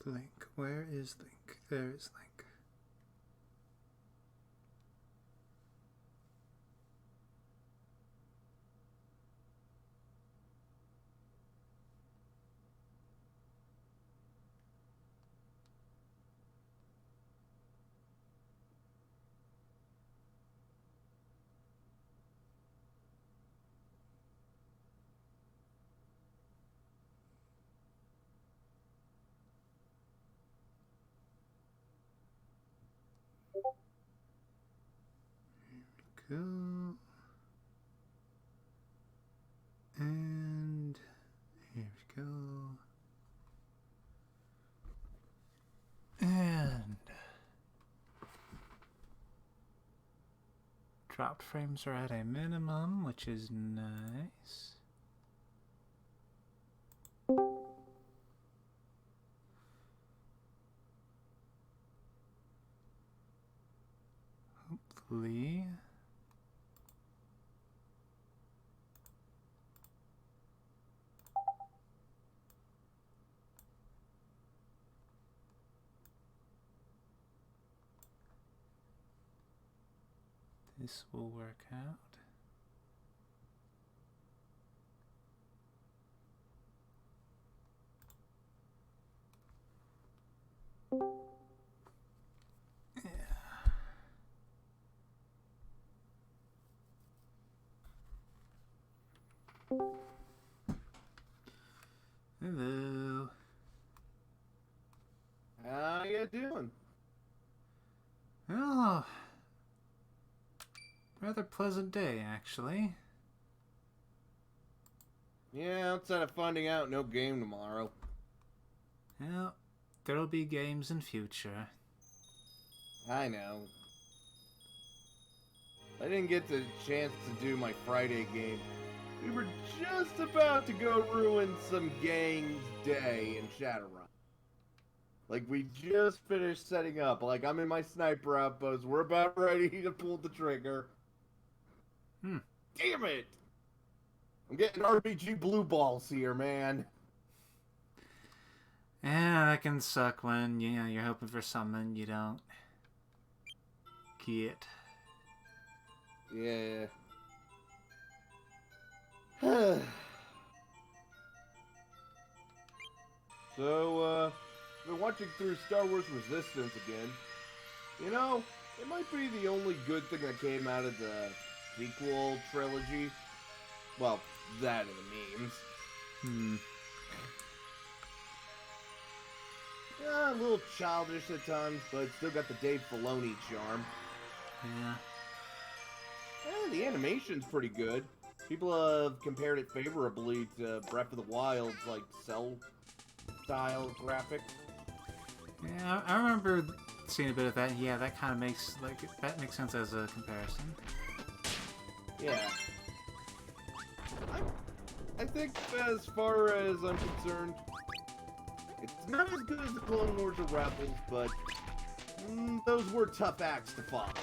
Link. Where is Link? There is Link. Go. And here we go. And dropped frames are at a minimum, which is nice. Hopefully. This will work out. Yeah. Hello. How you doing? Oh. Rather pleasant day, actually. Yeah, outside of finding out no game tomorrow. Well, there'll be games in future. I know. I didn't get the chance to do my Friday game. We were just about to go ruin some gang's day in Shadowrun. Like, we just finished setting up. Like, I'm in my sniper outpost. We're about ready to pull the trigger. Damn it! I'm getting RPG blue balls here, man. Yeah, that can suck when, you know, you're hoping for something you don't get. Yeah. So, been watching through Star Wars Resistance again. You know, it might be the only good thing that came out of the sequel trilogy. Well, that and the memes. Yeah, a little childish at times, but still got the Dave Filoni charm. Yeah. And the animation's pretty good. People have compared it favorably to Breath of the Wild's, like, cell-style graphic. Yeah, I remember seeing a bit of that. Yeah, that kind of makes, like, that makes sense as a comparison. Yeah. I think, as far as I'm concerned, it's not as good as the Clone Wars or Rebels, but those were tough acts to follow.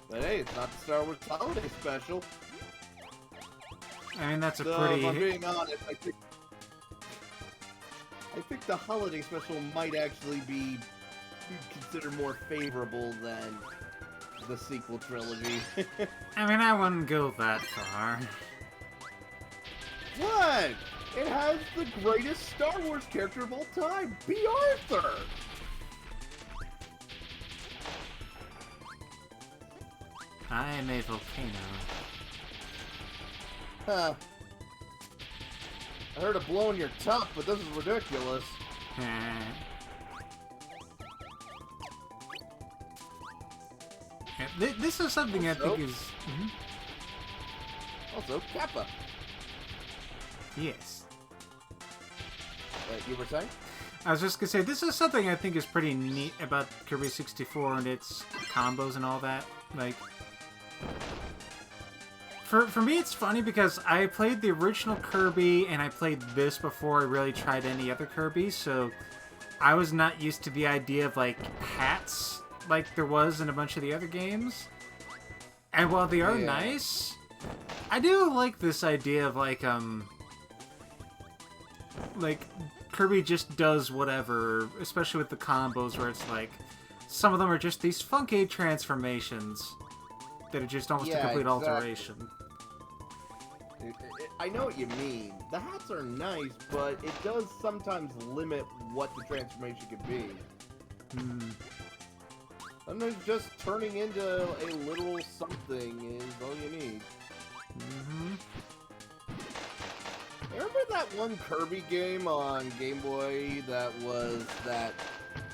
But hey, it's not the Star Wars Holiday Special. I mean, that's a so, pretty... if I'm being honest, I think the Holiday Special might actually be considered more favorable than the sequel trilogy. I mean, I wouldn't go that far. What? It has the greatest Star Wars character of all time, B. Arthur! I am a volcano. Huh. I heard of blowing your top, but this is ridiculous. Yeah, this is something I think is... Also, Kappa. Yes. You were saying? I was just gonna say, this is something I think is pretty neat about Kirby 64 and its combos and all that. Like, for me, it's funny because I played the original Kirby and I played this before I really tried any other Kirby, so I was not used to the idea of, like, hats like there was in a bunch of the other games. And while they are Yeah. nice, I do like this idea of like Kirby just does whatever, especially with the combos where it's like some of them are just these funky transformations that are just almost a complete alteration. I know what you mean. The hats are nice, but it does sometimes limit what the transformation could be. Sometimes just turning into a literal something is all you need. Remember that one Kirby game on Game Boy that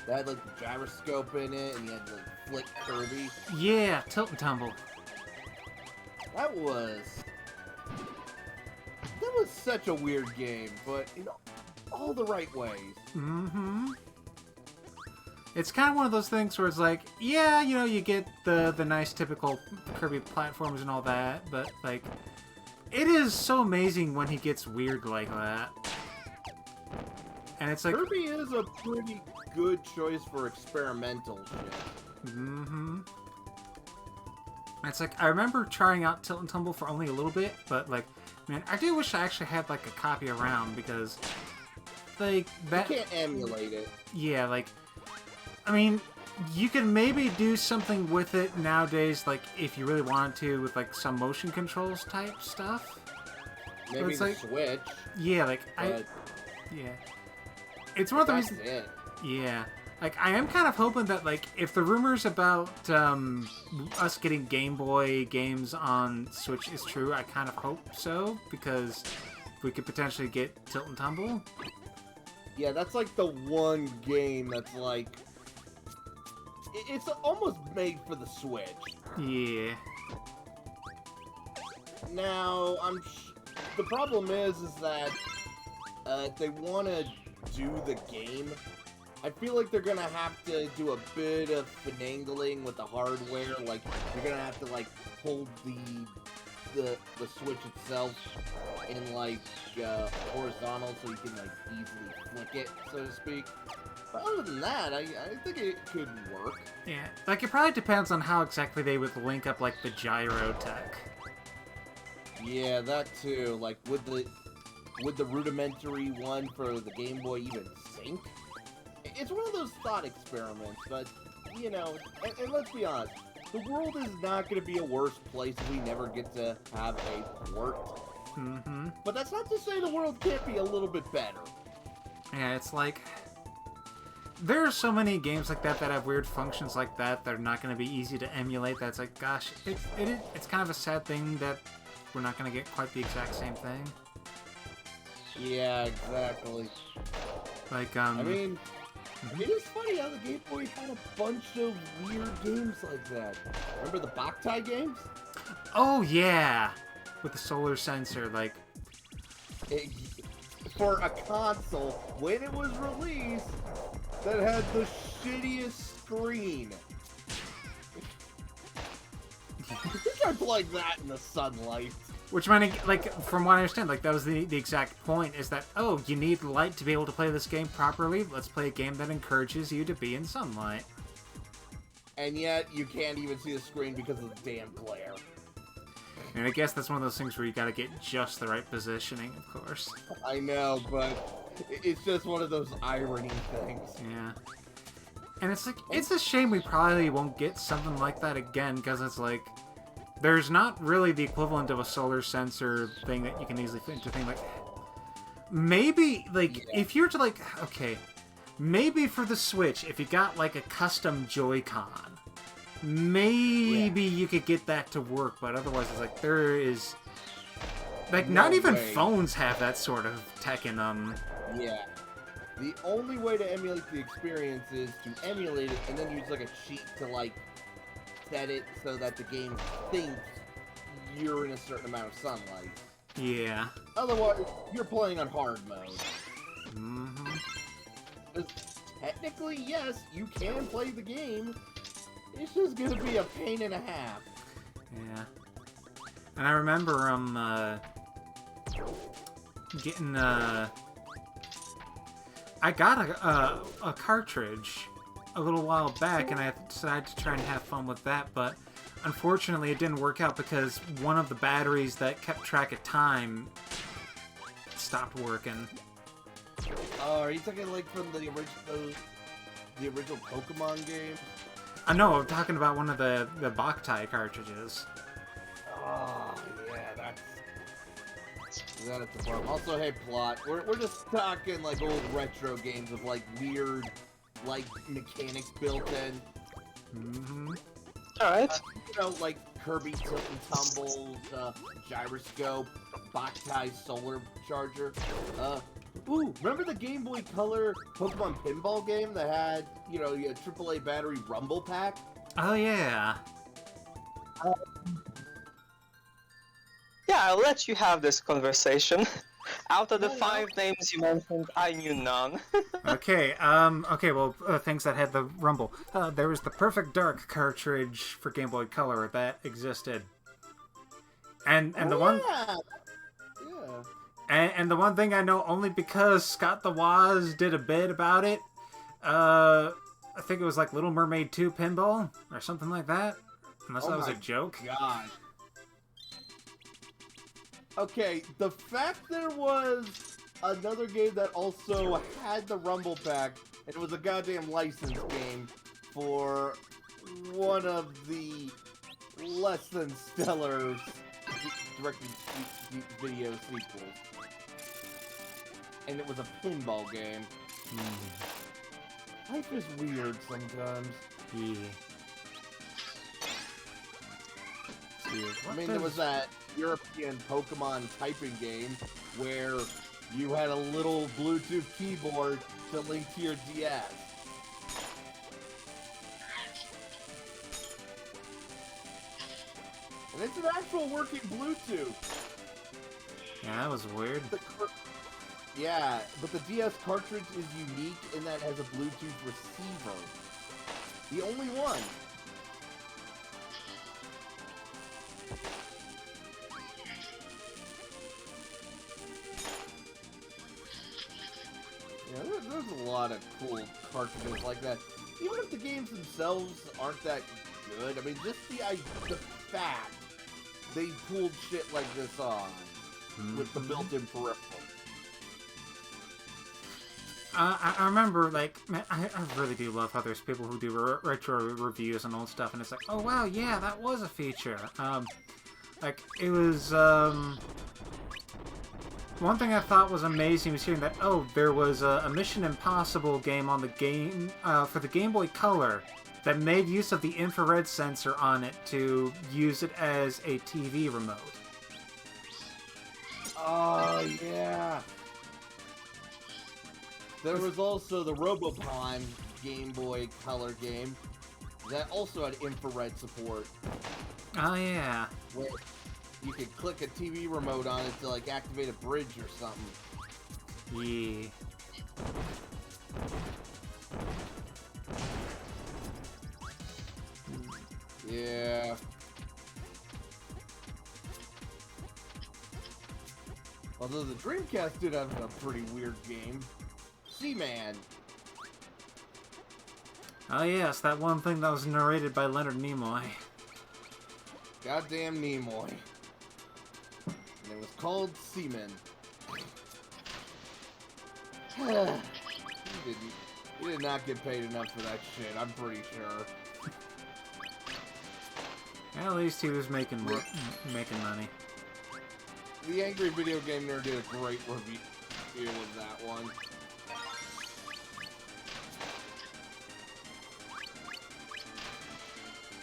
had like the gyroscope in it and you had to like flick Kirby? Yeah, Tilt and Tumble. That was such a weird game, but in all the right ways. It's kind of one of those things where it's like, yeah, you know, you get the nice typical Kirby platforms and all that, but like, it is so amazing when he gets weird like that. And it's like... Kirby is a pretty good choice for experimental shit. It's like, I remember trying out Tilt and Tumble for only a little bit, but like, man, I do wish I actually had like a copy around, because like that... You can't emulate it. Yeah, like, I mean, you can maybe do something with it nowadays, like, if you really wanted to, with, like, some motion controls type stuff. Maybe it's the like, Switch. Yeah, like, yeah. It's one of the reasons... Yeah. Like, I am kind of hoping that, like, if the rumors about us getting Game Boy games on Switch is true, I kind of hope so, because we could potentially get Tilt and Tumble. Yeah, that's, like, the one game that's, like... It's almost made for the Switch. Yeah. Now, the problem is that if they want to do the game, I feel like they're gonna have to do a bit of finagling with the hardware. Like, you're gonna have to like hold the Switch itself in like horizontal so you can like easily flick it, so to speak. But other than that, I think it could work. Yeah, like it probably depends on how exactly they would link up like the gyro tech. Yeah, that too. Like, would the rudimentary one for the Game Boy even sync? It's one of those thought experiments, but, you know, and let's be honest, the world is not going to be a worse place if we never get to have a port. But that's not to say the world can't be a little bit better. Yeah, it's like... There are so many games like that that have weird functions like that that are not going to be easy to emulate. That's like, gosh, it's kind of a sad thing that we're not going to get quite the exact same thing. Yeah, exactly. Like, I mean, it is funny how the Game Boy had a bunch of weird games like that. Remember the Boktai games? Oh, yeah! With the solar sensor, like... For a console, when it was released, that had the shittiest screen. I played that in the sunlight. Which, like, from what I understand, like, that was the exact point, is that, oh, you need light to be able to play this game properly? Let's play a game that encourages you to be in sunlight. And yet, you can't even see the screen because of the damn glare. And I guess that's one of those things where you gotta get just the right positioning, of course. I know, but it's just one of those irony things. Yeah. And it's like, it's a shame we probably won't get something like that again, because it's like, there's not really the equivalent of a solar sensor thing that you can easily fit into thing. Like, maybe, like, if you're to, like, okay, maybe for the Switch, if you got, like, a custom Joy-Con, maybe you could get that to work, but otherwise it's like, there is, like, not even phones have that sort of tech in them. Yeah. The only way to emulate the experience is to emulate it and then use, like, a cheat to, like, set it so that the game thinks you're in a certain amount of sunlight. Yeah. Otherwise, you're playing on hard mode. Technically, yes, you can play the game. It's just gonna be a pain and a half. Yeah. And I remember, getting, I got a cartridge a little while back, and I decided to try and have fun with that, but unfortunately it didn't work out because one of the batteries that kept track of time stopped working. Oh, are you talking like from the original Pokemon game? No, I'm talking about one of the Boktai cartridges. Oh, yeah, that's the problem. Also, hey, plot, we're just talking like old retro games with like weird, like mechanics built in. Mm-hmm. Alright. You know, like Kirby Tilt and Tumbles, Gyroscope, Boktai Solar Charger. Ooh, remember the Game Boy Color Pokemon Pinball game that had, you know, a AAA battery Rumble Pack? Oh, yeah. Yeah, I'll let you have this conversation. Out of the 5 names you mentioned, I knew none. Okay, well, things that had the Rumble. There was the Perfect Dark cartridge for Game Boy Color that existed. And the one... Yeah. And the one thing I know only because Scott the Woz did a bit about it, I think it was like Little Mermaid 2 Pinball, or something like that. Unless that was a joke. God. Okay, the fact there was another game that also had the Rumble Pack, and it was a goddamn license game for one of the less than stellar direct-to-video sequels. And it was a pinball game. Life is weird sometimes. Yeah. I mean, there was that European Pokemon typing game where you had a little Bluetooth keyboard to link to your DS. And it's an actual working Bluetooth. Yeah, that was weird. Yeah, but the DS cartridge is unique in that it has a Bluetooth receiver. The only one. Yeah, there's a lot of cool cartridges like that. Even if the games themselves aren't that good, I mean, just the fact they pulled shit like this on with the built-in peripheral. I remember, like, man, I really do love how there's people who do retro reviews and old stuff, and it's like, oh wow, yeah, that was a feature. Like, it was, one thing I thought was amazing was hearing that, oh, there was a Mission Impossible game on the game, for the Game Boy Color that made use of the infrared sensor on it to use it as a TV remote. Oh, yeah. There was also the Robopon Game Boy Color game that also had infrared support. Oh, yeah. Where you could click a TV remote on it to, like, activate a bridge or something. Yeah. Yeah. Although the Dreamcast did have a pretty weird game. Seaman. Oh, yes, that one thing that was narrated by Leonard Nimoy. Goddamn Nimoy. And it was called Seaman. He did not get paid enough for that shit, I'm pretty sure. At least he was making money. The Angry Video Game Nerd did a great review of that one.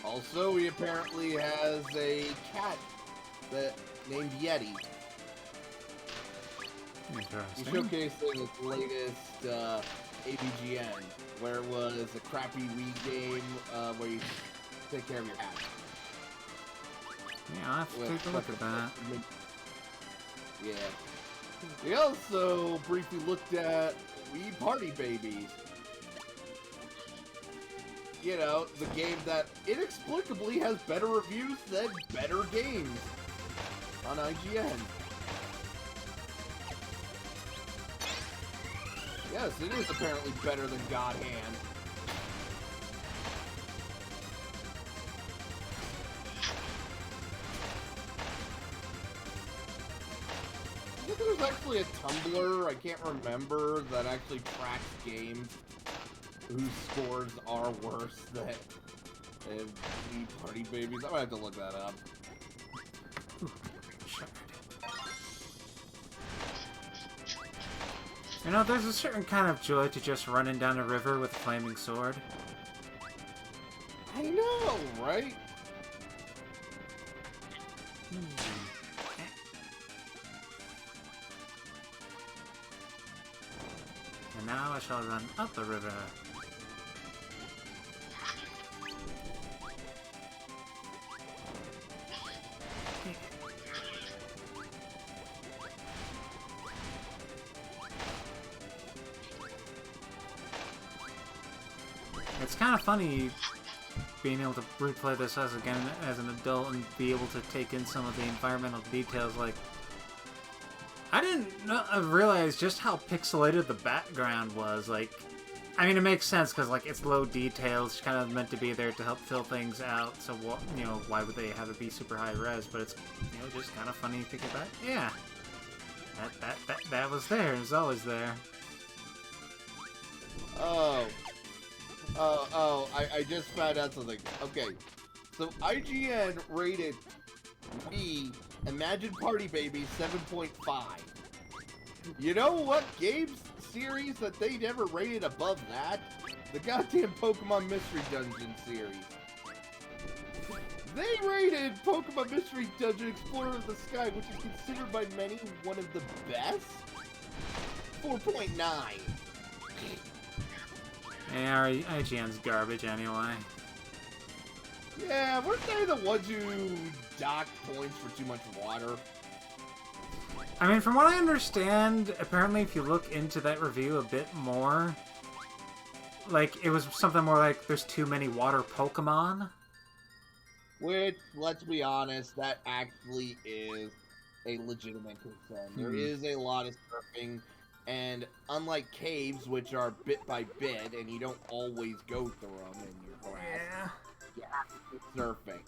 Also, he apparently has a cat named Yeti. Interesting. He showcased it in its latest ABGN, where it was a crappy Wii game where you take care of your cat. Yeah, I'll have to take a look at that. Yeah. We also briefly looked at Wii Party Babies. You know, the game that inexplicably has better reviews than better games on IGN. Yes, it is apparently better than God Hand. actually a Tumblr, I can't remember, that actually tracks games whose scores are worse than the Party Babies. I'm gonna have to look that up. You know, there's a certain kind of joy to just running down a river with a flaming sword. I know, right? And now I shall run up the river. It's kind of funny being able to replay this as an adult and be able to take in some of the environmental details. Like, I didn't realize just how pixelated the background was. Like, I mean, it makes sense because like it's low detail. It's kind of meant to be there to help fill things out. So what, you know, why would they have it be super high res? But it's, you know, just kind of funny to think about. Yeah, that was there. It was always there. I just found out something. Okay, so IGN rated me, Imagine Party Baby, 7.5. You know what games series that they never rated above that? The goddamn Pokemon Mystery Dungeon series. They rated Pokemon Mystery Dungeon Explorer of the Sky, which is considered by many one of the best, 4.9. Yeah, IGN's garbage anyway. Yeah, weren't they the ones who docked points for too much water? I mean, from what I understand, apparently if you look into that review a bit more, like, it was something more like there's too many water Pokemon. Which, let's be honest, that actually is a legitimate concern. There is a lot of surfing, and unlike caves, which are bit by bit, and you don't always go through them in your grass, you have to keep surfing.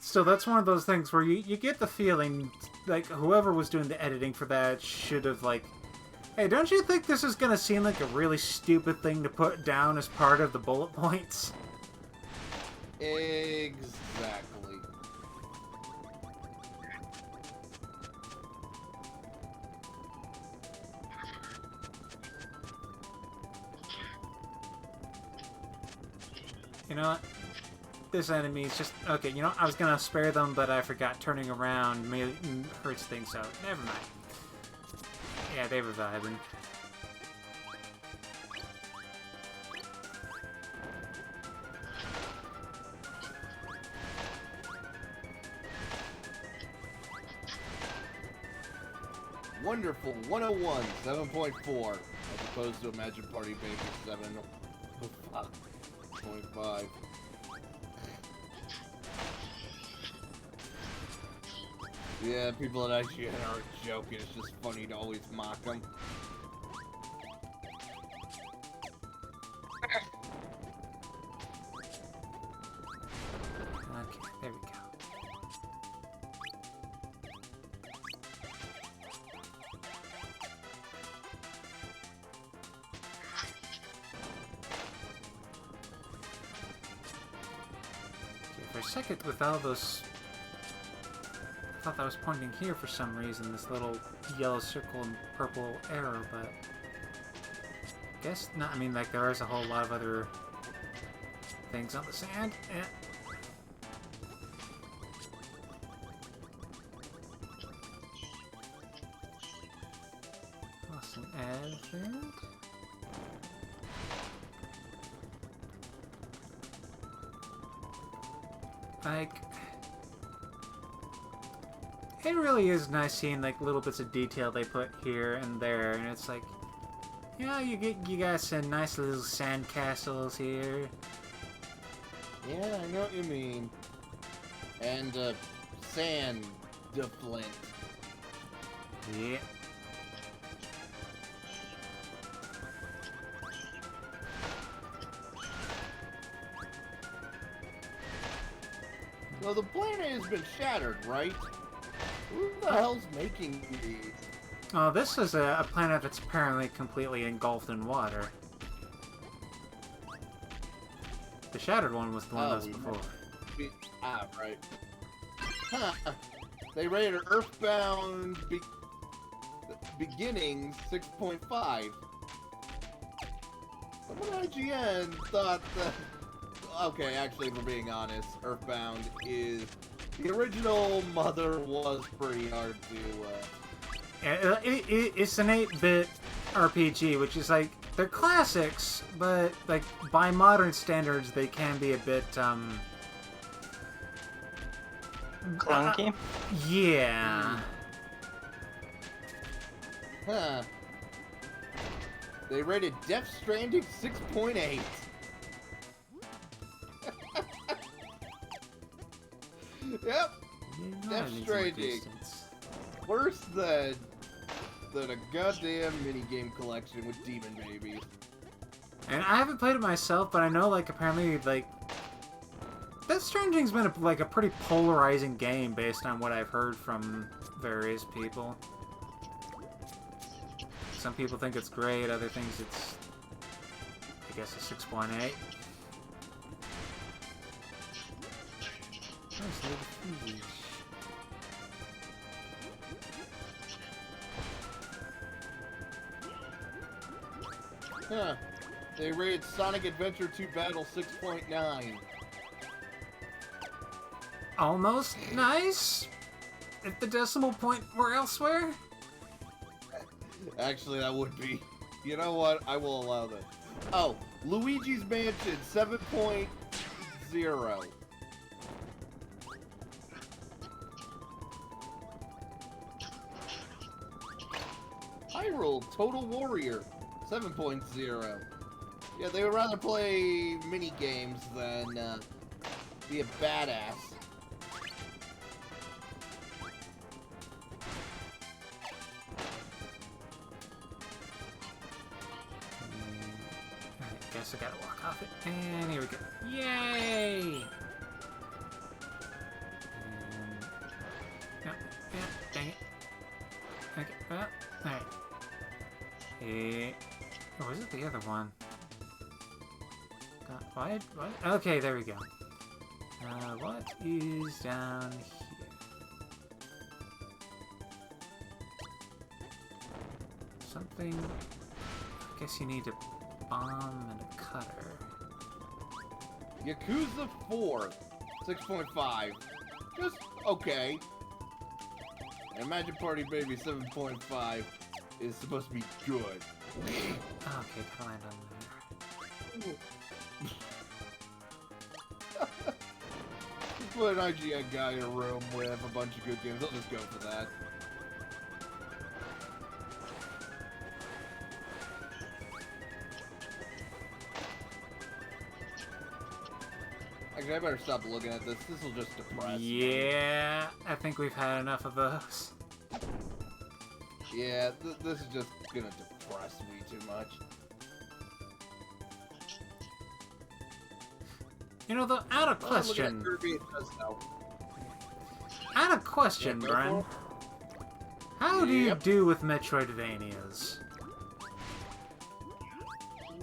So that's one of those things where you get the feeling, like, whoever was doing the editing for that should have, like, hey, don't you think this is going to seem like a really stupid thing to put down as part of the bullet points? Exactly. You know what? This enemy is just... Okay, you know, I was going to spare them, but I forgot turning around hurts things out. Never mind. Yeah, they were vibing. Wonderful 101, 7.4, as opposed to Imagine Party Baby 7.5. Yeah, people at IGN are joking. It's just funny to always mock them. Okay, there we go. Okay, for a second, with all those... I thought that was pointing here for some reason, this little yellow circle and purple arrow, but... guess not. I mean, like, there is a whole lot of other things on the sand. Eh. Lost an elephant. Like... it really is nice seeing, like, little bits of detail they put here and there, and it's like... you know, you got some nice little sand castles here. Yeah, I know what you mean. And, sand deflint. Yeah. So the planet has been shattered, right? Who the hell's making these? Oh, this is a planet that's apparently completely engulfed in water. The shattered one was the one that was before. Right. Huh. They rated Earthbound Beginnings 6.5. Someone on IGN thought that... Okay, actually, if we're being honest, Earthbound is... The original Mother was pretty hard to... It's an 8-bit RPG, which is like... They're classics, but like by modern standards, they can be a bit Clunky? Yeah. Huh. They rated Death Stranding 6.8. Yep. Death Stranding. Worse than a goddamn minigame collection with demon babies. And I haven't played it myself, but I know, like, apparently, like, Death Stranding's been a pretty polarizing game based on what I've heard from various people. Some people think it's great, other things it's, I guess, a 6.8. Huh. They rated Sonic Adventure 2 Battle 6.9. Almost nice? If the decimal point were elsewhere? Actually, that would be. You know what? I will allow that. Oh, Luigi's Mansion 7.0. Hyrule Total Warrior 7.0. Yeah, they would rather play mini games than be a badass. I guess I gotta walk off it. And here we go. Yay! No, yeah, dang it. Okay, well, alright. Oh, is it the other one? What? Okay, there we go. What is down here? Something... I guess you need a bomb and a cutter. Yakuza 4 6.5. Just okay. And Magic Party Baby 7.5 is supposed to be good. Okay, can I land on there? Just put an IGN guy in a room with a bunch of good games. I'll just go for that. Actually, I better stop looking at this. This will just depress me. Yeah, I think we've had enough of those. Yeah, this is just gonna depress me too much. You know, though, out of question. Kirby, it does help. Out of question, Yeah, Bren. How do you do with Metroidvanias?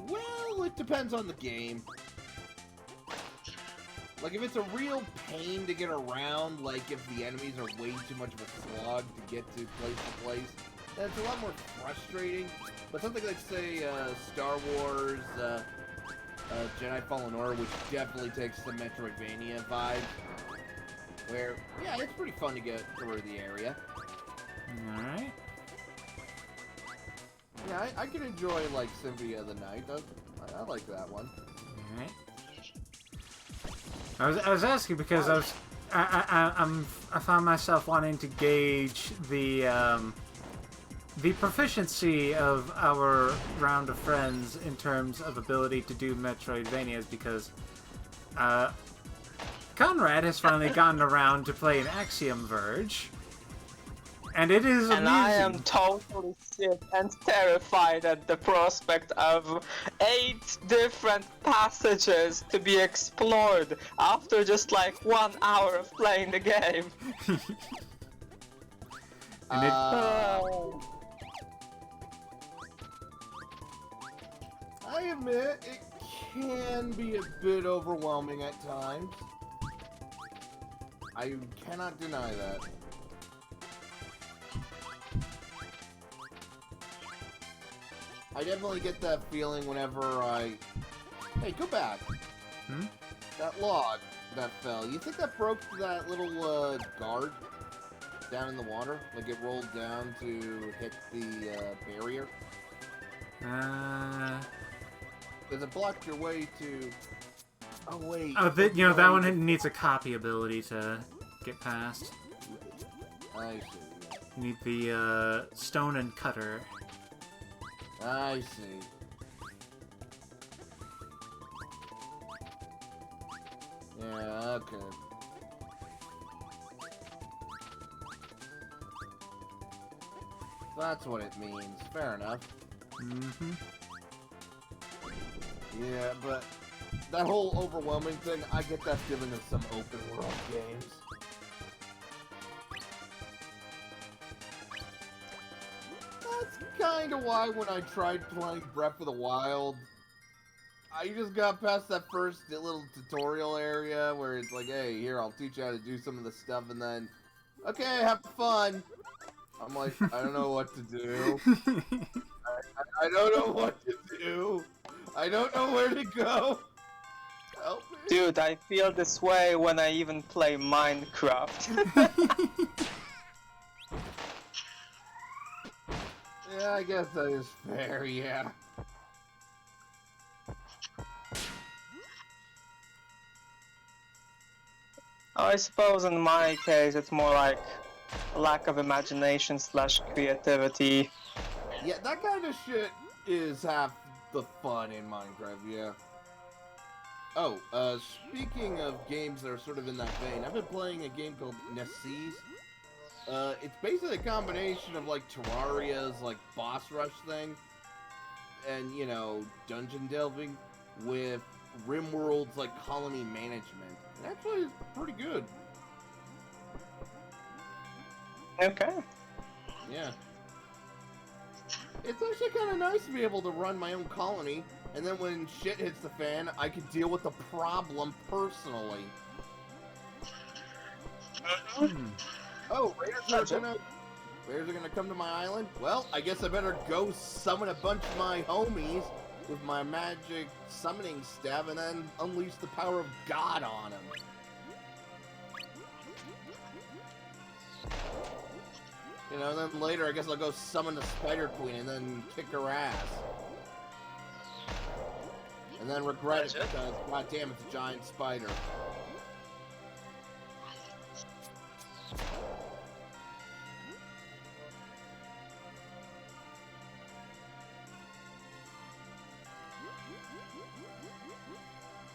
Well, it depends on the game. Like, if it's a real pain to get around, like if the enemies are way too much of a slog to get to place, then it's a lot more frustrating. But something like, say, Star Wars, Jedi Fallen Order, which definitely takes the Metroidvania vibe, where, yeah, it's pretty fun to get through the area. Alright. Yeah, I can enjoy, like, Symphony of the Night. I like that one. Alright. I was asking because I found myself wanting to gauge the proficiency of our round of friends in terms of ability to do Metroidvanias, because Conrad has finally gotten around to playing Axiom Verge, and it is amusing. And I am totally sick and terrified at the prospect of 8 different passages to be explored after just like 1 hour of playing the game. And I admit, it can be a bit overwhelming at times. I cannot deny that. I definitely get that feeling whenever I... Hey, go back. Hmm? That log that fell, you think that broke that little, guard down in the water? Like it rolled down to hit the, barrier? Because it blocked your way to... Oh, wait. Oh, you know, that one needs a copy ability to get past. I see. You need the, stone and cutter. I see. Yeah, okay. That's what it means. Fair enough. Mm-hmm. Yeah, but that whole overwhelming thing, I get that feeling of some open world games. That's kind of why when I tried playing Breath of the Wild, I just got past that first little tutorial area where it's like, hey, here, I'll teach you how to do some of the stuff, and then, okay, have fun. I'm like, I don't know what to do. I don't know what to do. I don't know where to go. Help me. Dude, I feel this way when I even play Minecraft. Yeah, I guess that is fair, yeah. I suppose in my case it's more like lack of imagination slash creativity. Yeah, that kind of shit is half the fun in Minecraft, yeah. Oh, speaking of games that are sort of in that vein, I've been playing a game called Nessie. It's basically a combination of, like, Terraria's, like, boss rush thing, and, you know, dungeon delving, with RimWorld's, like, colony management. It actually is pretty good. Okay. Yeah. It's actually kind of nice to be able to run my own colony, and then when shit hits the fan, I can deal with the problem personally. Oh, Raiders are gonna come to my island? Well, I guess I better go summon a bunch of my homies with my magic summoning staff and then unleash the power of God on them. You know, then later I guess I'll go summon the Spider Queen and then kick her ass. And then regret it because, goddamn, it's a giant spider.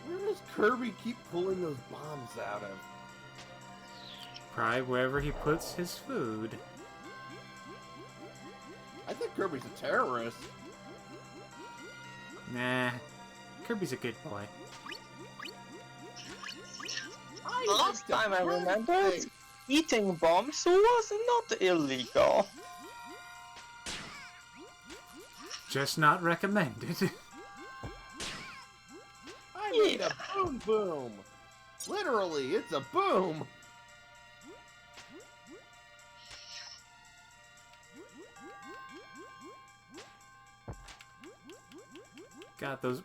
Where does Kirby keep pulling those bombs out of? Probably wherever he puts his food. I think Kirby's a terrorist. Nah. Kirby's a good boy. Last time I remember, eating bombs was not illegal. Just not recommended. I made a boom boom! Literally, it's a boom! God, those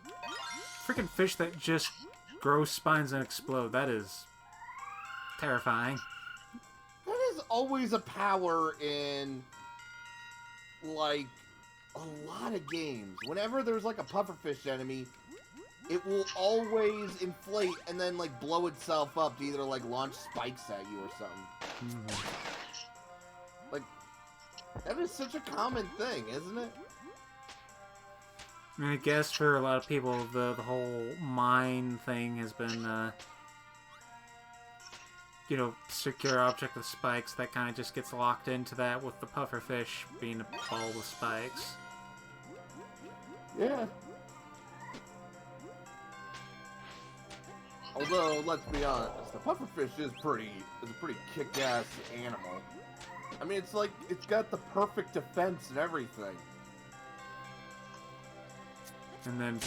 freaking fish that just grow spines and explode. That is terrifying. That is always a power in, like, a lot of games. Whenever there's, like, a pufferfish enemy, it will always inflate and then, like, blow itself up to either, like, launch spikes at you or something. Like, that is such a common thing, isn't it? I mean, I guess for a lot of people, the whole mine thing has been, you know, secure object with spikes. That kind of just gets locked into that with the pufferfish being a ball with spikes. Yeah. Although, let's be honest, the pufferfish is a pretty kick-ass animal. I mean, it's like, it's got the perfect defense and everything. And then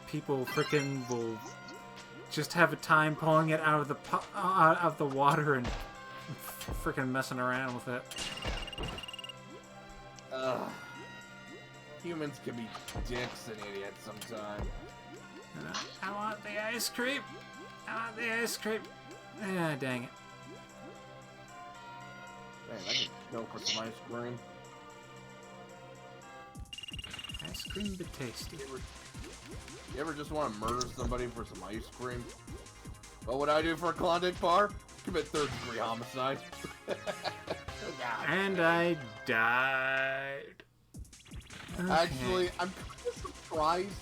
people frickin' will just have a time pulling it out of the out of the water and frickin' messing around with it. Ugh. Humans can be dicks and idiots sometimes. I want the ice cream. I want the ice cream. Ah, dang it. Man, I could go for some ice cream. Ice cream but tasty. You ever just want to murder somebody for some ice cream? What would I do for a Klondike bar? Commit third-degree homicide. And I died. Okay. Actually, I'm kind of surprised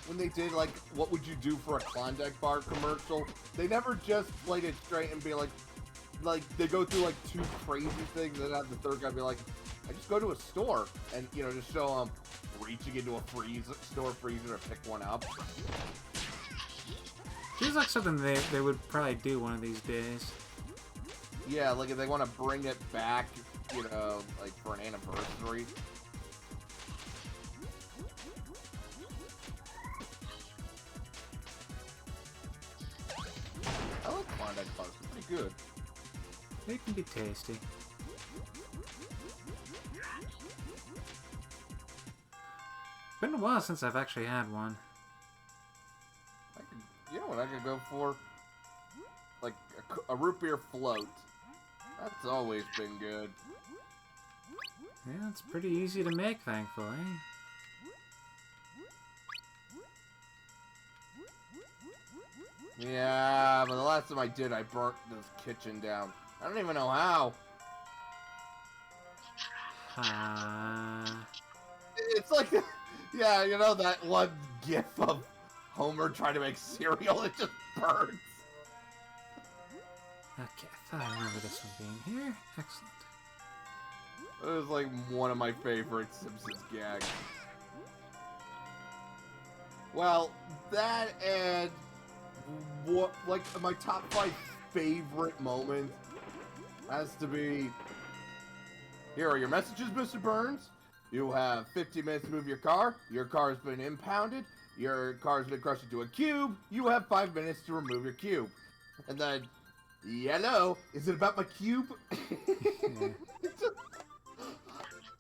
when they did, like, what would you do for a Klondike bar commercial? They never just played it straight and be like, they go through, like, two crazy things, and then have the third guy be like, I just go to a store, and, you know, just show them reaching into a store freezer to pick one up. Seems like something they would probably do one of these days. Yeah, like, if they want to bring it back, you know, like, for an anniversary. I like Klondike bars, they're pretty good. They can be tasty. Been a while since I've actually had one. You know what I could go for? Like a root beer float. That's always been good. Yeah, it's pretty easy to make, thankfully. Yeah, but the last time I did, I burnt this kitchen down. I don't even know how. It's like, yeah, you know that one gif of Homer trying to make cereal? It just burns. Okay, I thought I remember this one being here. Excellent. It was like one of my favorite Simpsons gags. Well, that and what, like, my top 5 favorite moments has to be, here are your messages, Mr. Burns. You have 15 minutes to move your car. Your car has been impounded. Your car has been crushed into a cube. You have 5 minutes to remove your cube. And then, yellow, is it about my cube? Yeah.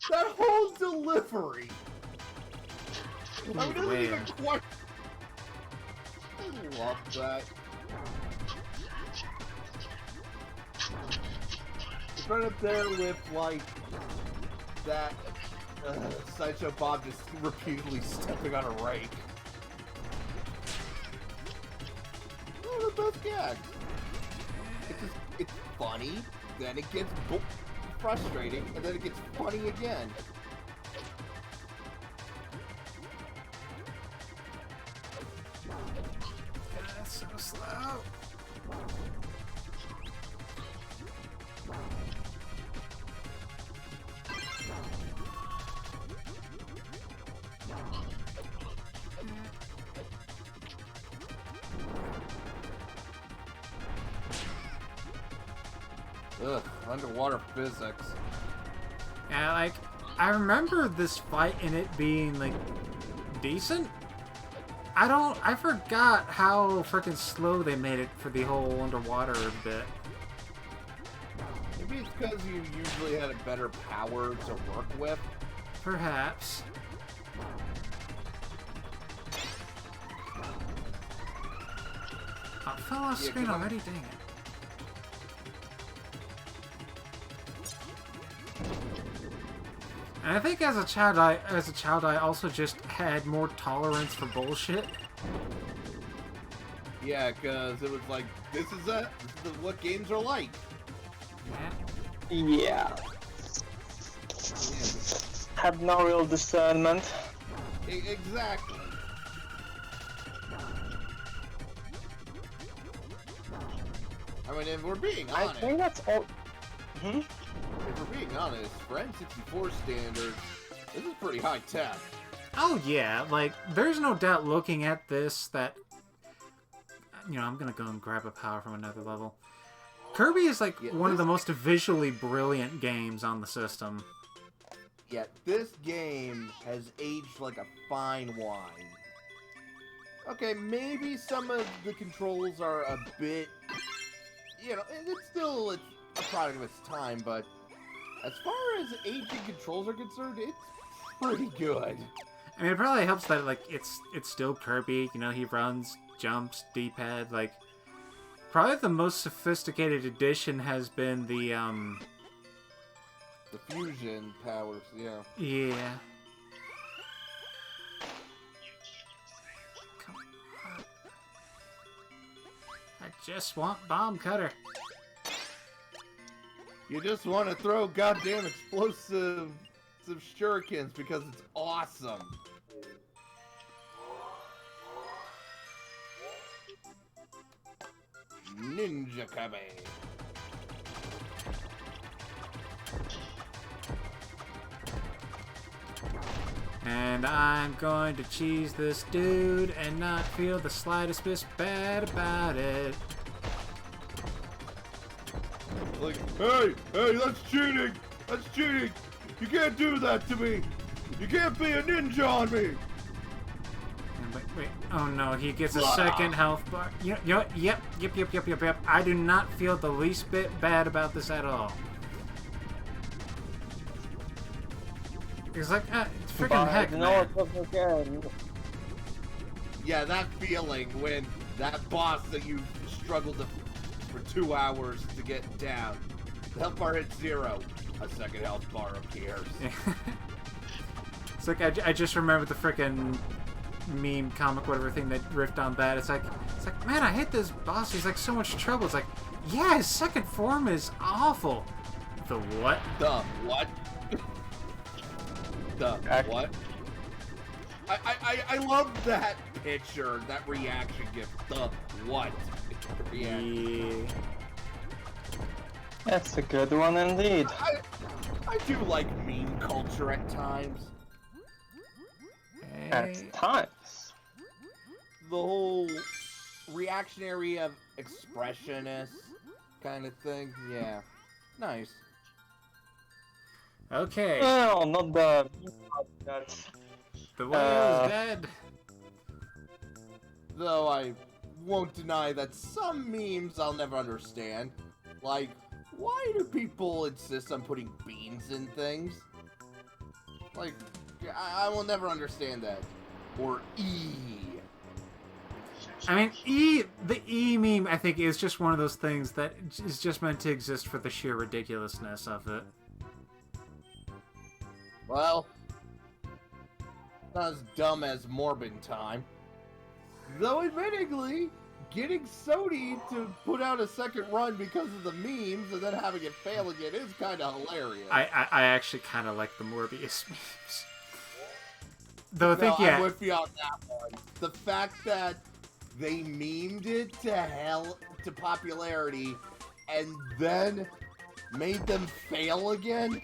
That whole delivery. I mean, it doesn't even quite. I love that. It's right up there with, like, that Sideshow Bob just repeatedly stepping on a rake. Oh, the best gag. It's funny, then it gets frustrating, and then it gets funny again. That's so slow. Ugh, underwater physics. Yeah, like, I remember this fight and it being, like, decent. I forgot how freaking slow they made it for the whole underwater bit. Maybe it's because you usually had a better power to work with. Perhaps. Oh, it fell off screen already, dang it. And I think as a child I also just had more tolerance for bullshit. Yeah, because it was like, this is what games are like. Yeah. Have no real discernment. Exactly. I mean, if we're being honest. I think that's all. If we're being honest, for N64 standards, this is pretty high tech. Oh yeah, like, there's no doubt looking at this that, you know, I'm gonna go and grab a power from another level. Kirby is like one of the most visually brilliant games on the system. yet this game has aged like a fine wine. Okay, maybe some of the controls are a bit, you know, it's still a product of its time, but as far as aging controls are concerned, it's pretty good. I mean, it probably helps that like it's still Kirby. You know, he runs, jumps, D-pad. Like, probably the most sophisticated addition has been the fusion powers, yeah. Yeah. Come on. I just want Bomb Cutter. You just want to throw goddamn explosive shurikens because it's awesome. Ninja Kirby. And I'm going to cheese this dude and not feel the slightest bit bad about it. Like, hey, that's cheating! That's cheating! You can't do that to me! You can't be a ninja on me! Wait, oh no, he gets a second health bar. Yep. I do not feel the least bit bad about this at all. It's like, it's freaking heck, man. Yeah, that feeling when that boss that you struggled for 2 hours to get down, the health bar hits 0, a second health bar appears. It's like, I just remember the freaking meme, comic, whatever thing that riffed on that. It's like, man, I hate this boss. He's like so much trouble. It's like, yeah, his second form is awful. The what? The what? The what? I love that picture, that reaction gift. The what? Yeah. That's a good one indeed. I do like meme culture at times. At times. The whole reactionary of expressionist kind of thing. Yeah. Nice. Okay. Well, not the... The whale is dead. Though I won't deny that some memes I'll never understand. Like, why do people insist on putting beans in things? Like, I will never understand that. Or E. I mean, the E meme, I think, is just one of those things that is just meant to exist for the sheer ridiculousness of it. Well, not as dumb as Morbin time. Though admittingly, getting Sony to put out a second run because of the memes and then having it fail again is kind of hilarious. I actually kind of like the Morbius memes. Though I think, no, yeah. I'm with you on that one. The fact that they memed it to popularity and then made them fail again.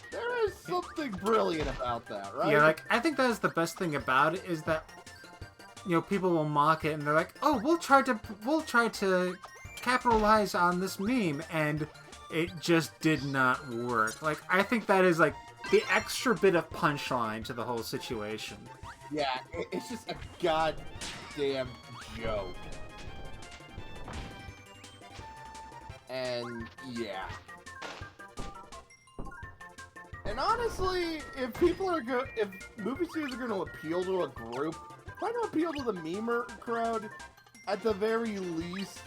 There is something brilliant about that, right? Yeah, like, I think that is the best thing about it, is that, you know, people will mock it and they're like, oh, we'll try to capitalize on this meme, and it just did not work. Like, I think that is, like, the extra bit of punchline to the whole situation. Yeah, it's just a goddamn joke. And, yeah. And honestly, if movie studios are going to appeal to a group, why not appeal to the memer crowd? At the very least,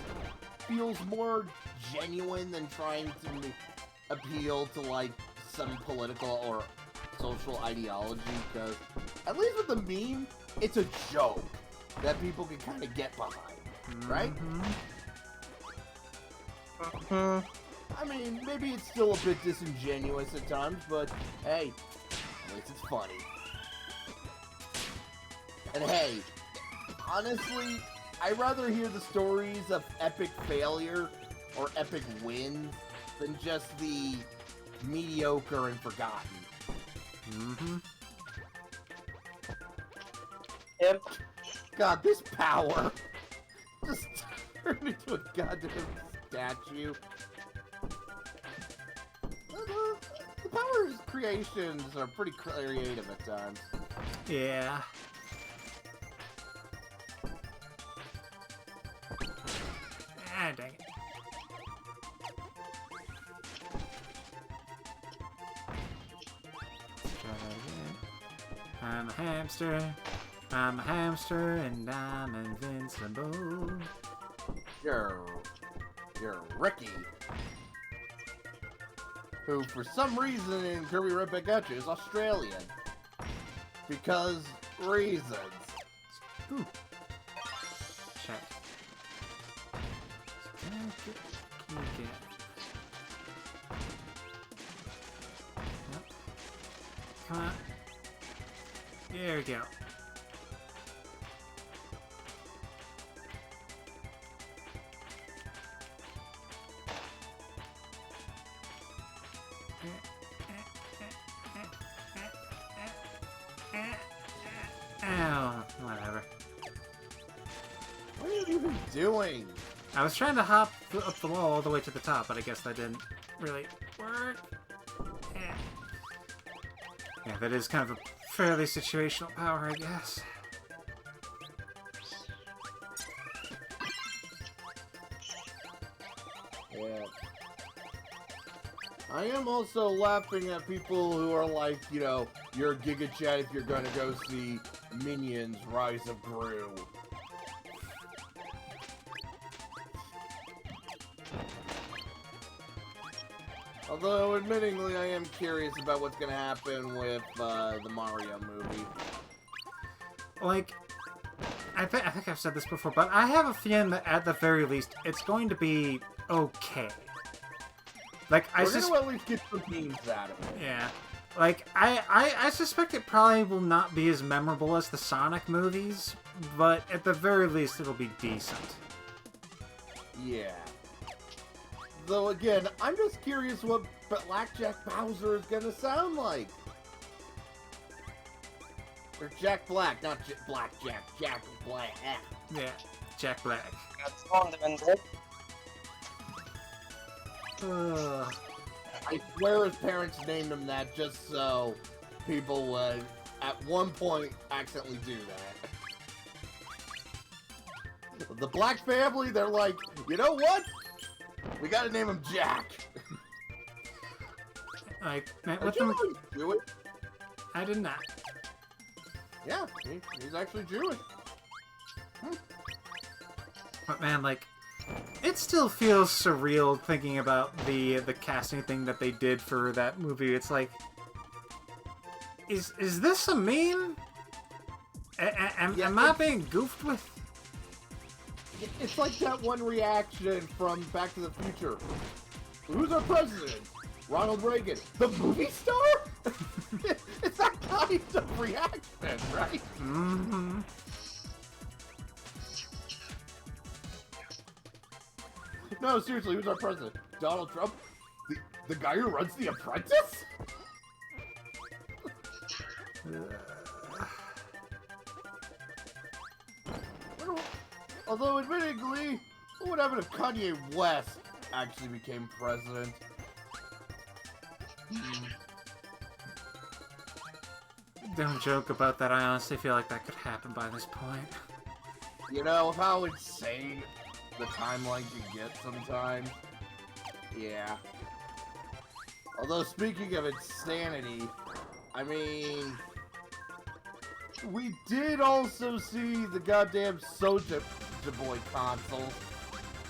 feels more genuine than trying to appeal to, like, some political or social ideology, because at least with the meme, it's a joke that people can kind of get behind, right? I mean, maybe it's still a bit disingenuous at times, but hey, at least it's funny. And hey, honestly, I'd rather hear the stories of epic failure or epic wins than just the mediocre and forgotten. Yep. God, this power just turned into a goddamn statue. the power creations are pretty creative at times. Yeah. Ah, dang it. Try that again. I'm a hamster. I'm a hamster and I'm invincible. You're Ricky. Who, for some reason in Kirby Right Back At You, is Australian. Because reasons. Ooh. Check. Can I get... Yep. Come on. There we go. Oh, whatever. What are you even doing? I was trying to hop up the wall all the way to the top, but I guess that didn't really work. Yeah, that is kind of a fairly situational power, I guess. Yeah. I am also laughing at people who are like, you know, you're a Giga Chat if you're gonna go see Minions Rise of Gru. Although, admittingly, I am curious about what's gonna happen with the Mario movie. Like, I think I've said this before, but I have a feeling that at the very least, it's going to be okay. Like, We're gonna at least get some memes out of it. Yeah. Like, I suspect it probably will not be as memorable as the Sonic movies, but at the very least, it'll be decent. Yeah. Though again, I'm just curious what Blackjack Bowser is gonna sound like. Or Jack Black, not Blackjack, Jack Black. Yeah, Jack Black. That's fundamental. I swear his parents named him that just so people would, at one point, accidentally do that. The Black family, they're like, you know what? We gotta name him Jack. Like, man, Did what you the... always Jewish? I did not. Yeah, he's actually Jewish. But man, like, it still feels surreal thinking about the casting thing that they did for that movie. It's like, is this a meme? Am I being goofed with? It's like that one reaction from Back to the Future. Who's our president? Ronald Reagan. The movie star? It's that kind of reaction, right? Mm-hmm. No, seriously, who's our president? Donald Trump? The guy who runs The Apprentice? Although, admittedly, what would happen if Kanye West actually became president? Don't joke about that. I honestly feel like that could happen by this point. You know how insane the timeline can get sometimes? Yeah. Although, speaking of insanity, I mean... we did also see the goddamn Soulja Boy console.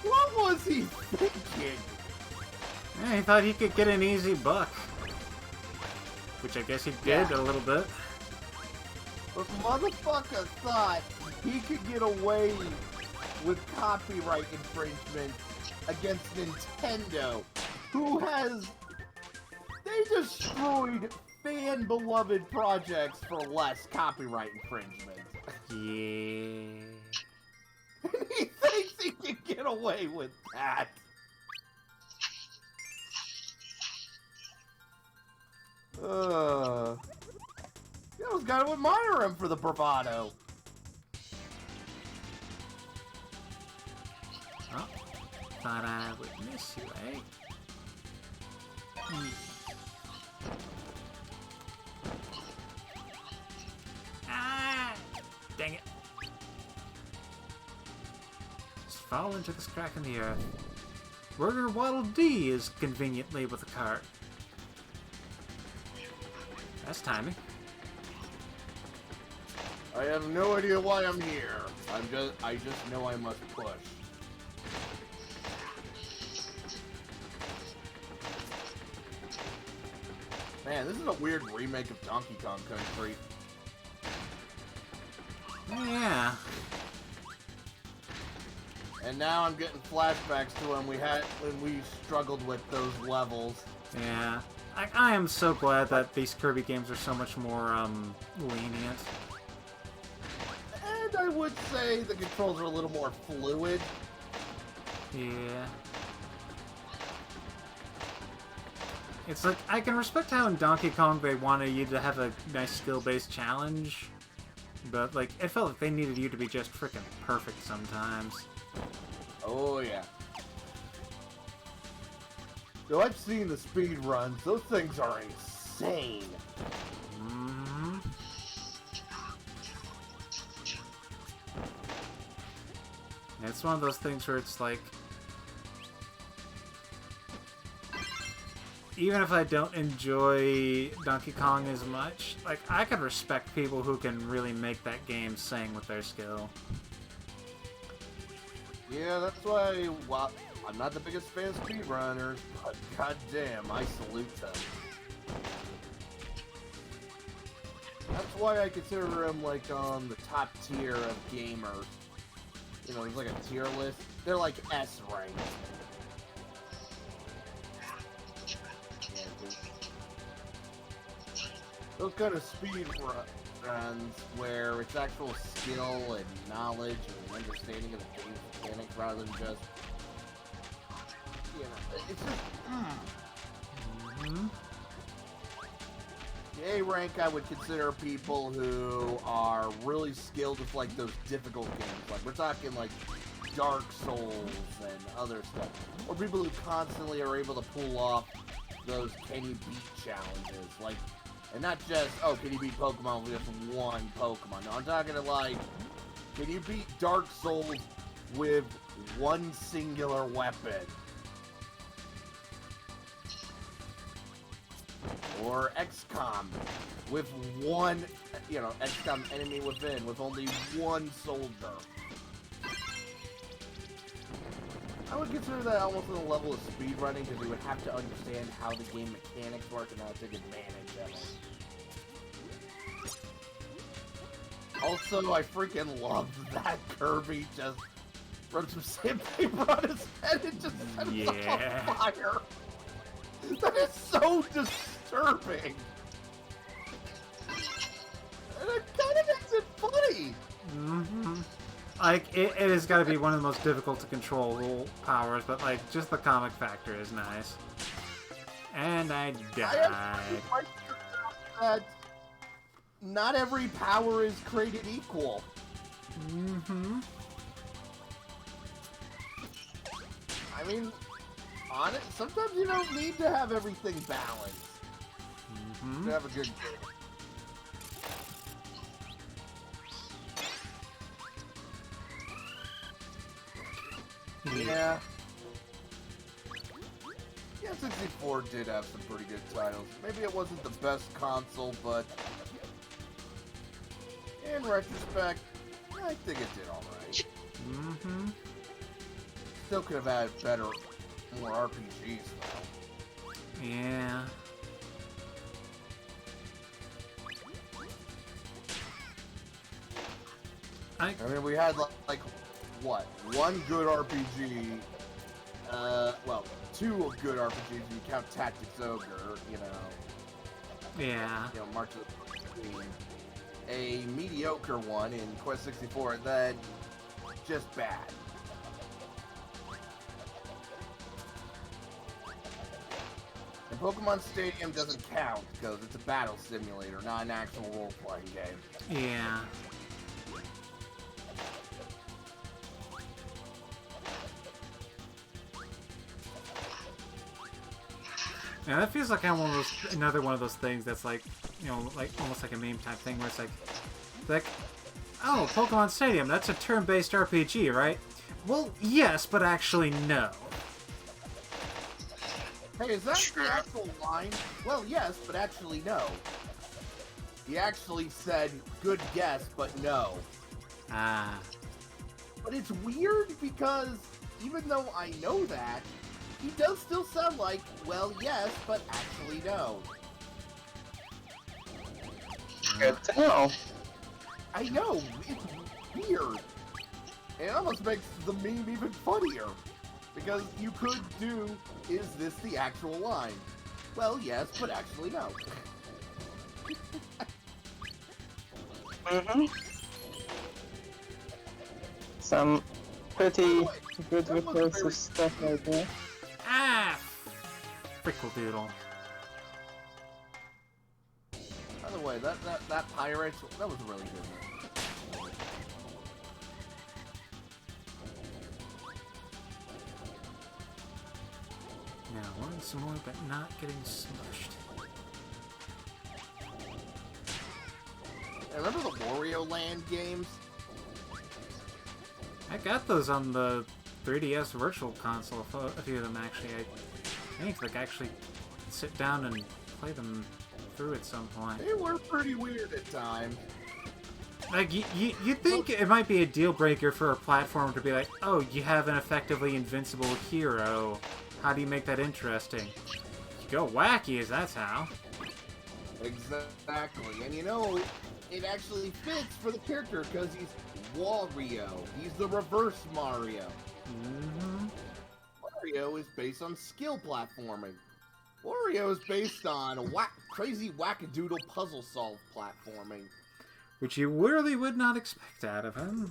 What was he thinking? Yeah, he thought he could get an easy buck. Which I guess he did a little bit. But motherfucker thought he could get away with copyright infringement against Nintendo, who has... they destroyed fan-beloved projects for less copyright infringement. Yeah. And he thinks he can get away with that. You almost gotta admire him for the bravado. Oh, thought I would miss you, eh? fall into this crack in the earth. Where Waddle Dee is conveniently with a cart. That's timing. I have no idea why I'm here. I just know I must push. Man, this is a weird remake of Donkey Kong Country. Yeah. And now I'm getting flashbacks to when we struggled with those levels. Yeah. I am so glad that these Kirby games are so much more, lenient. And I would say the controls are a little more fluid. Yeah. It's like, I can respect how in Donkey Kong they wanted you to have a nice skill-based challenge, but, like, it felt like they needed you to be just freaking perfect sometimes. Oh, yeah. So I've seen the speed runs. Those things are insane. Mm-hmm. It's one of those things where it's like, even if I don't enjoy Donkey Kong as much, like, I can respect people who can really make that game sing with their skill. Yeah, that's why, well, I'm not the biggest fan of speedrunners, but goddamn, I salute them. That's why I consider them, like, on the top tier of gamers. You know, there's like a tier list. They're like S rank. Those kind of speed runs where it's actual skill and knowledge and understanding of the game's mechanics rather than just, you know, it's just, The A rank I would consider people who are really skilled with like those difficult games. Like we're talking like Dark Souls and other stuff. Or people who constantly are able to pull off those can you beat challenges. Like, and not just, oh, can you beat Pokemon with just one Pokemon? No, I'm talking to like, can you beat Dark Souls with one singular weapon? Or XCOM with one, you know, XCOM Enemy Within with only one soldier. I would consider that almost on the level of speedrunning because we would have to understand how the game mechanics work and how to take advantage of it. Also, I freaking love that Kirby just rubbed some sandpaper on his head and just set himself on fire. That is so disturbing. And it kind of makes it funny. Mm-hmm. Like, it has got to be one of the most difficult to control powers, but, like, just the comic factor is nice. And I died. I that not every power is created equal. Mm-hmm. I mean, sometimes you don't need to have everything balanced. Mm-hmm. To have a good game. Yeah. Yeah, 64 did have some pretty good titles. Maybe it wasn't the best console, but in retrospect, I think it did alright. Mm-hmm. Still could have had better, more RPGs, though. Yeah. I mean, we had, like, what? One good RPG, well, two good RPGs if you count Tactics Ogre, you know. Yeah. You know, March of the Queen. A mediocre one in Quest 64, and then just bad. And Pokemon Stadium doesn't count because it's a battle simulator, not an actual role-playing game. Yeah. Yeah, that feels like another one of those things that's like, you know, like almost like a meme type thing where it's like, oh, Pokemon Stadium, that's a turn-based RPG, right? Well, yes, but actually no. Hey, is that the actual line? Well, yes, but actually no. He actually said, good guess, but no. Ah. But it's weird because even though I know that, he does still sound like, well, yes, but actually no. Good to know. I know, it's weird. It almost makes the meme even funnier. Because you could do, is this the actual line? Well, yes, but actually no. Some pretty way, good that was recursive very- stuff right there. Ah! Frickle doodle. By the way, that Pirates, that was really good. Now, learn some more, but not getting smushed. Hey, remember the Wario Land games? I got those on the 3DS Virtual Console, a few of them actually. I need to like actually sit down and play them through at some point. They were pretty weird at times. Like, you'd think it might be a deal breaker for a platform to be like, oh, you have an effectively invincible hero. How do you make that interesting? You go wacky, as that's how. Exactly, and you know, it actually fits for the character because he's Wario. He's the reverse Mario. Mm-hmm. Wario is based on skill platforming. Wario is based on crazy wackadoodle puzzle solve platforming. Which you really would not expect out of him.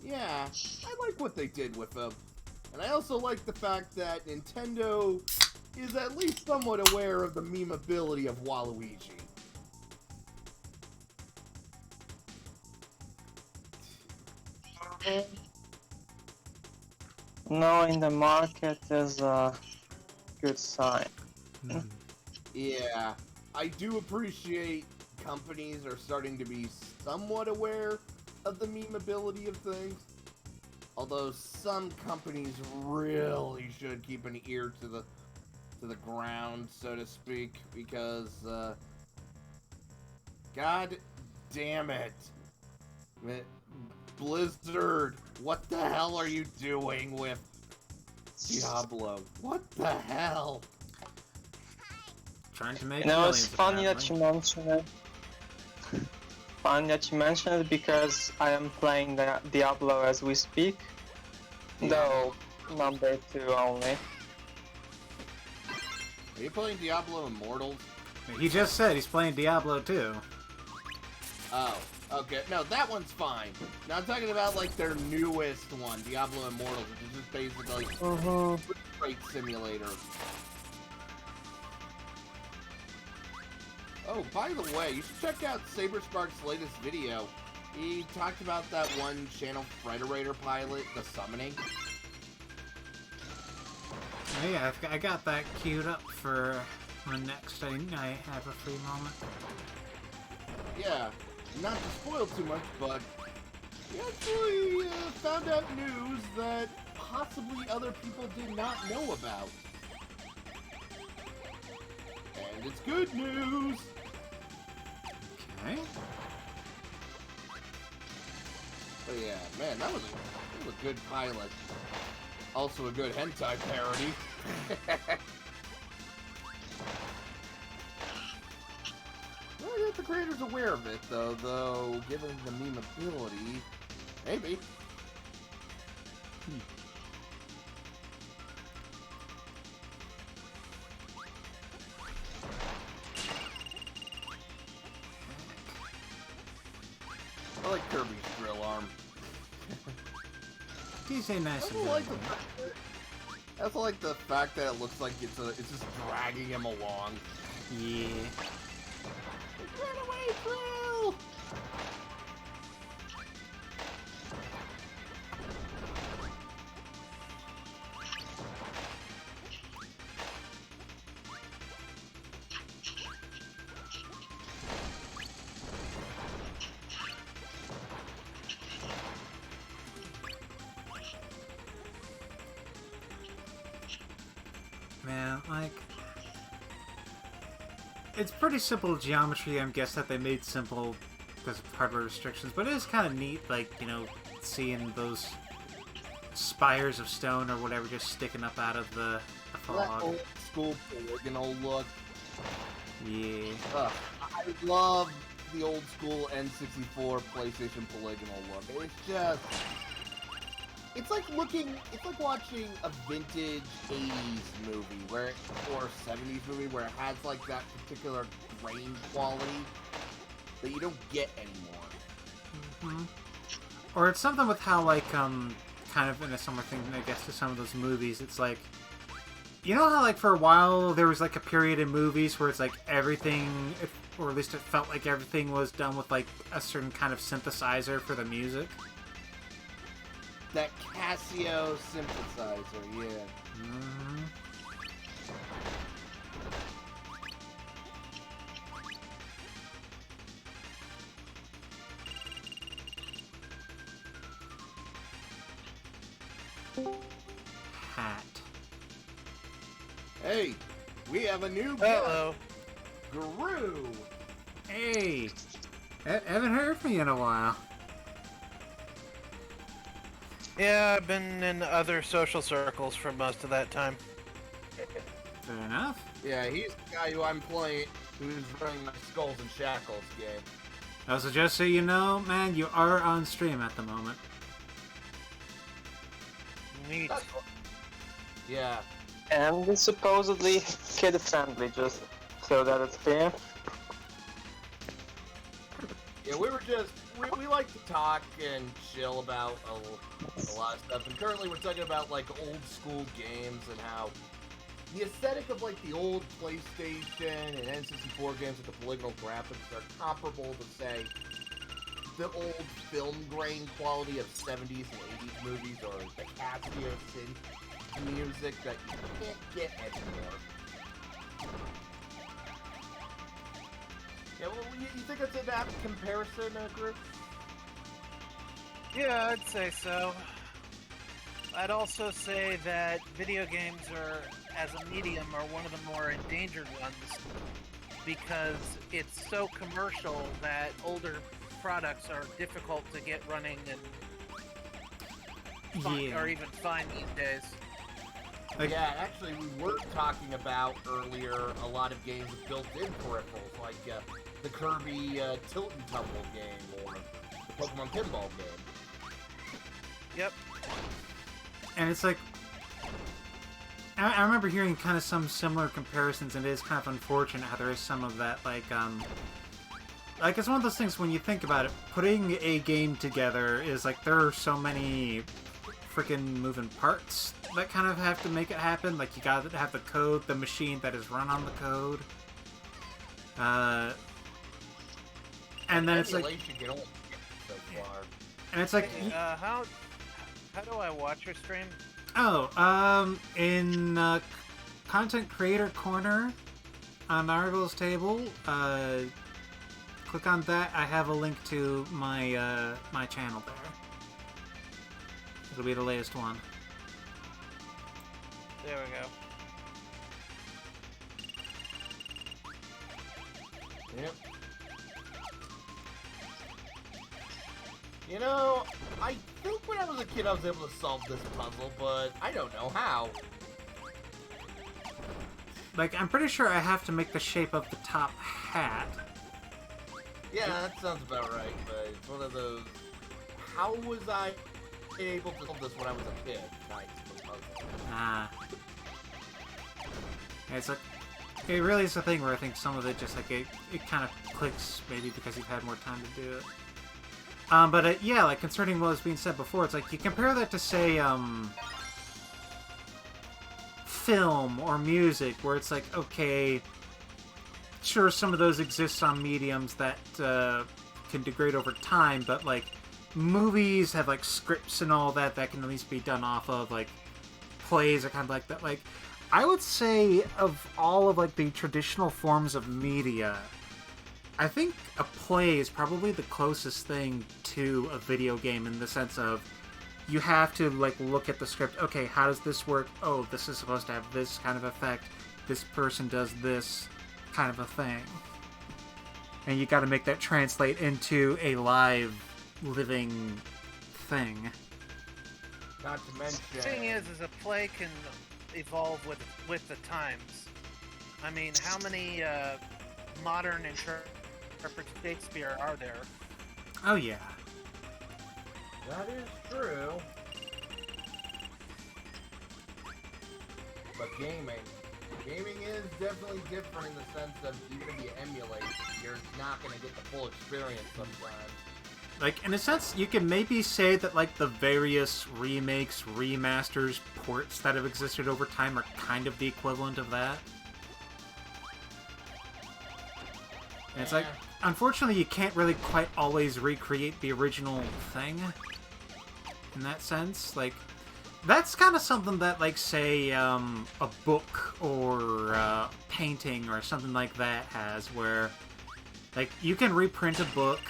Yeah, I like what they did with him. And I also like the fact that Nintendo is at least somewhat aware of the memeability of Waluigi. Knowing the market is a good sign. Yeah, I do appreciate companies are starting to be somewhat aware of the memeability of things. Although some companies really should keep an ear to the ground, so to speak, because God damn it. Blizzard, what the hell are you doing with Diablo? What the hell? Trying to make You know, millions, it's funny that apparently. you mention it. Funny that you mention it because I am playing the Diablo as we speak. Though, number 2 only. Are you playing Diablo Immortals? He just said he's playing Diablo 2. Oh, okay. No, that one's fine. Now I'm talking about like their newest one, Diablo Immortals, which is just basically Freight Simulator. Oh, by the way, you should check out SaberSpark's latest video. He talked about that one channel Frederator pilot, the summoning. Oh yeah, I got that queued up for when next I have a free moment. Yeah, not to spoil too much, but he actually found out news that possibly other people did not know about. And it's good news! Okay. But yeah, man, that was a good pilot. Also a good hentai parody. Well, I think the creator's aware of it, though given the memeability, maybe. I like Kirby's drill arm. He's a nice I also like the fact that it looks like it's just dragging him along. Yeah. Run away, Drill! man, like... It's pretty simple geometry, I guess, that they made simple because of hardware restrictions, but it is kind of neat, like, you know, seeing those spires of stone or whatever just sticking up out of the That fog. old school polygonal look. Yeah. I love the old school N64 PlayStation polygonal look. It's just... It's like watching a vintage 80s movie, or 70s movie, where it has, like, that particular grain quality that you don't get anymore. Or it's something with how, like, kind of in a similar thing, I guess, to some of those movies, it's like, you know how, like, for a while there was, like, a period in movies where it's, like, everything, or at least it felt like everything was done with, like, a certain kind of synthesizer for the music? That Casio synthesizer, yeah. Hat. Hey, we have a new guest. Hello. Guru. Hey! Haven't heard from you in a while. Yeah, I've been in other social circles for most of that time. Fair enough. Yeah, he's the guy who I'm playing, who's running my Skulls and Shackles game. Also, just so you know, man, you are on stream at the moment. Neat. That's cool. Yeah. And it's supposedly kid-friendly, just so that it's clear. Yeah, we like to talk and chill about a lot of stuff, and currently we're talking about, like, old school games and how the aesthetic of, like, the old PlayStation and N64 games with the polygonal graphics are comparable to, say, the old film grain quality of 70s and 80s movies, or the Casio synth music that you can't get anymore. Yeah, well, you think it's an apt comparison, group? Yeah, I'd say so. I'd also say that video games are, as a medium, are one of the more endangered ones because it's so commercial that older products are difficult to get running and find, or even find these days. Like, Yeah, actually, we were talking about earlier a lot of games with built-in peripherals, like the Kirby Tilt and Tumble game or the Pokemon Pinball game. Yep. and it's like, I remember hearing kind of some similar comparisons, and it is kind of unfortunate how there is some of that, like it's one of those things when you think about it, putting a game together is like, there are so many freaking moving parts that kind of have to make it happen. Like, you gotta have the code, the machine that is run on the code. And then it's like, Emulation can only get so far. and it's like, How do I watch your stream? in Content Creator Corner on the articles table, click on that. I have a link to my my channel there. It'll be the latest one. There we go. Yep. You know, I think when I was a kid I was able to solve this puzzle, but I don't know how. Like, I'm pretty sure I have to make the shape of the top hat. Yeah, that sounds about right, but it's one of those... How was I able to solve this when I was a kid? Like, the puzzle. Ah. It's like, it really is a thing where I think some of it just, like, it kind of clicks, maybe because you've had more time to do it. But yeah, like, concerning what was being said before, it's like, you compare that to, say, film or music, where it's like, okay, sure, some of those exist on mediums that can degrade over time, but, like, movies have, like, scripts and all that that can at least be done off of, like, plays are kind of like that. Like, I would say of all of, like, the traditional forms of media, I think a play is probably the closest thing to a video game in the sense of you have to like look at the script. Okay, how does this work? Oh, this is supposed to have this kind of effect. This person does this kind of a thing. And you got to make that translate into a live, living thing. Not to mention... The thing is a play can evolve with the times. I mean, how many modern interprets Shakespeare are there? Oh, yeah. That is true. But gaming is definitely different in the sense that even if you emulate, you're not going to get the full experience sometimes. Like, in a sense, you can maybe say that, like, the various remakes, remasters, ports that have existed over time are kind of the equivalent of that. And it's like, unfortunately, you can't really quite always recreate the original thing. In that sense, like, that's kind of something that, like, say, a book or painting or something like that has, where, like, you can reprint a book,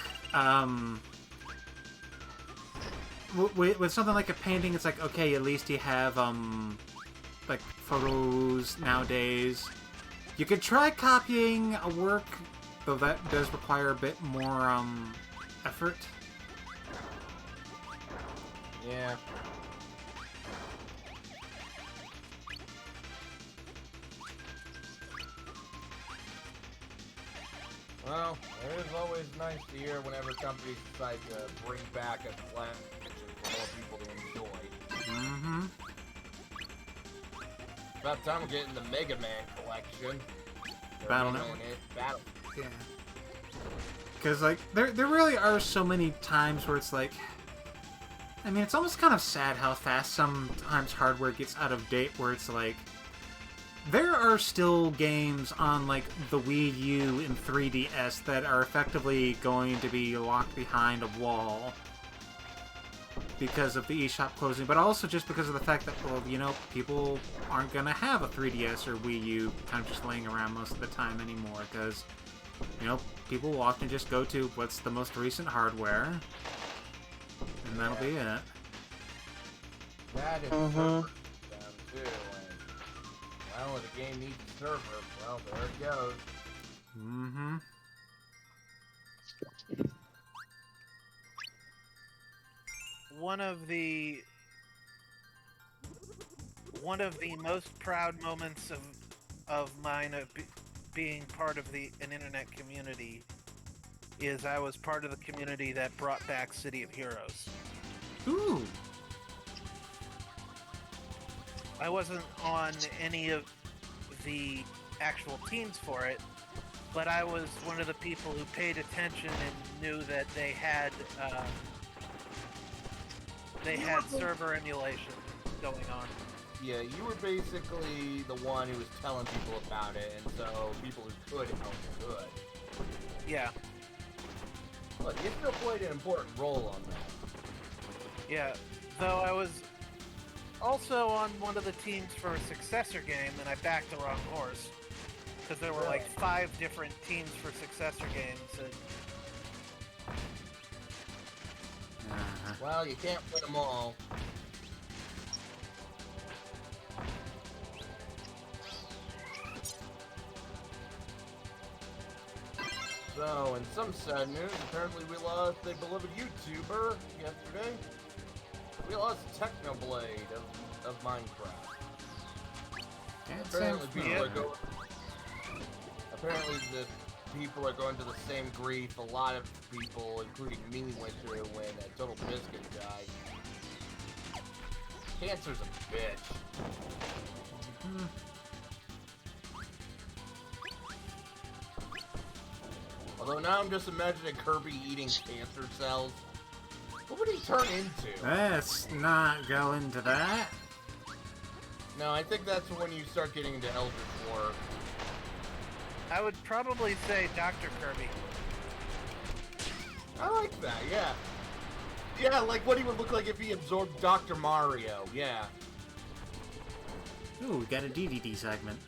with something like a painting, it's like, okay, at least you have, like, photos nowadays. You could try copying a work, though that does require a bit more, effort. Yeah. Well, it is always nice to hear whenever companies decide to bring back a collection for more people to enjoy. Mm-hmm. About time we're getting the Mega Man collection. Battle Mega Network. Man Battle. Yeah. Because, like, there really are so many times where it's like... I mean, it's almost kind of sad how fast sometimes hardware gets out of date, where it's like... There are still games on, like, the Wii U and 3DS that are effectively going to be locked behind a wall because of the eShop closing, but also just because of the fact that, well, you know, people aren't going to have a 3DS or Wii U kind of just laying around most of the time anymore, because, you know, people will often just go to what's the most recent hardware, and that'll be it. That is server down too. And, well, if the game needs a server, well, there it goes. Mm-hmm. One of the most proud moments of mine of being part of an internet community is I was part of the community that brought back City of Heroes. Ooh. I wasn't on any of the actual teams for it, but I was one of the people who paid attention and knew that they had server emulation going on. Yeah, you were basically the one who was telling people about it, and so people who could help could. Yeah. Look, you still played an important role on that. Yeah, though I was also on one of the teams for a successor game, and I backed the wrong horse. Because there were like 5 different teams for successor games. And... Well, you can't win them all. So, in some sad news, apparently we lost a beloved YouTuber yesterday. We lost Technoblade of Minecraft. Apparently the people are going to the same grief a lot of people, including me, went through when Total Biscuit died. Cancer's a bitch. Although now I'm just imagining Kirby eating cancer cells. What would he turn into? Let's not go into that. No, I think that's when you start getting into Eldritch War. I would probably say Dr. Kirby. I like that, yeah. Yeah, like what he would look like if he absorbed Dr. Mario, yeah. Ooh, we got a DVD segment.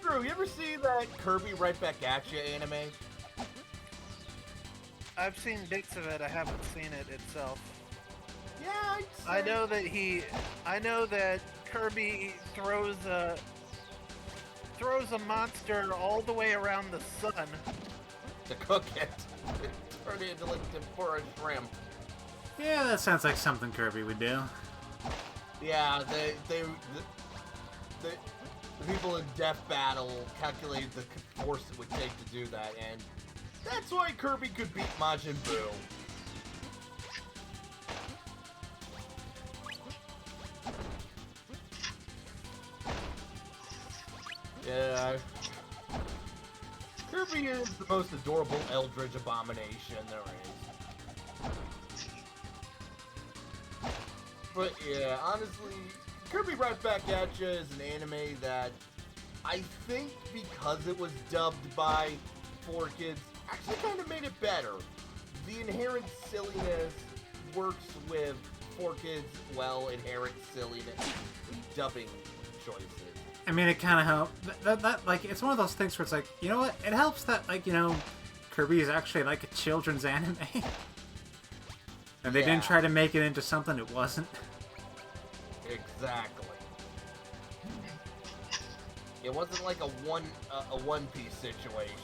Drew, you ever see that Kirby Right Back At Ya anime? I've seen bits of it. I haven't seen it itself. Yeah, I'd say... I know that Kirby throws a monster all the way around the sun. To cook it. Turn it into like tempura shrimp. Yeah, that sounds like something Kirby would do. Yeah, the people in Death Battle calculated the force it would take to do that, and that's why Kirby could beat Majin Buu. Yeah. Kirby is the most adorable Eldritch abomination there is. But yeah, honestly, Kirby Right Back At Ya is an anime that I think because it was dubbed by 4Kids, actually kind of made it better. The inherent silliness works with 4Kids, well, inherent silliness dubbing choices. I mean, it kind of helps. That like, it's one of those things where it's like, you know what? It helps that, like, you know, Kirby is actually like a children's anime. And they didn't try to make it into something it wasn't. Exactly. It wasn't like a One Piece situation.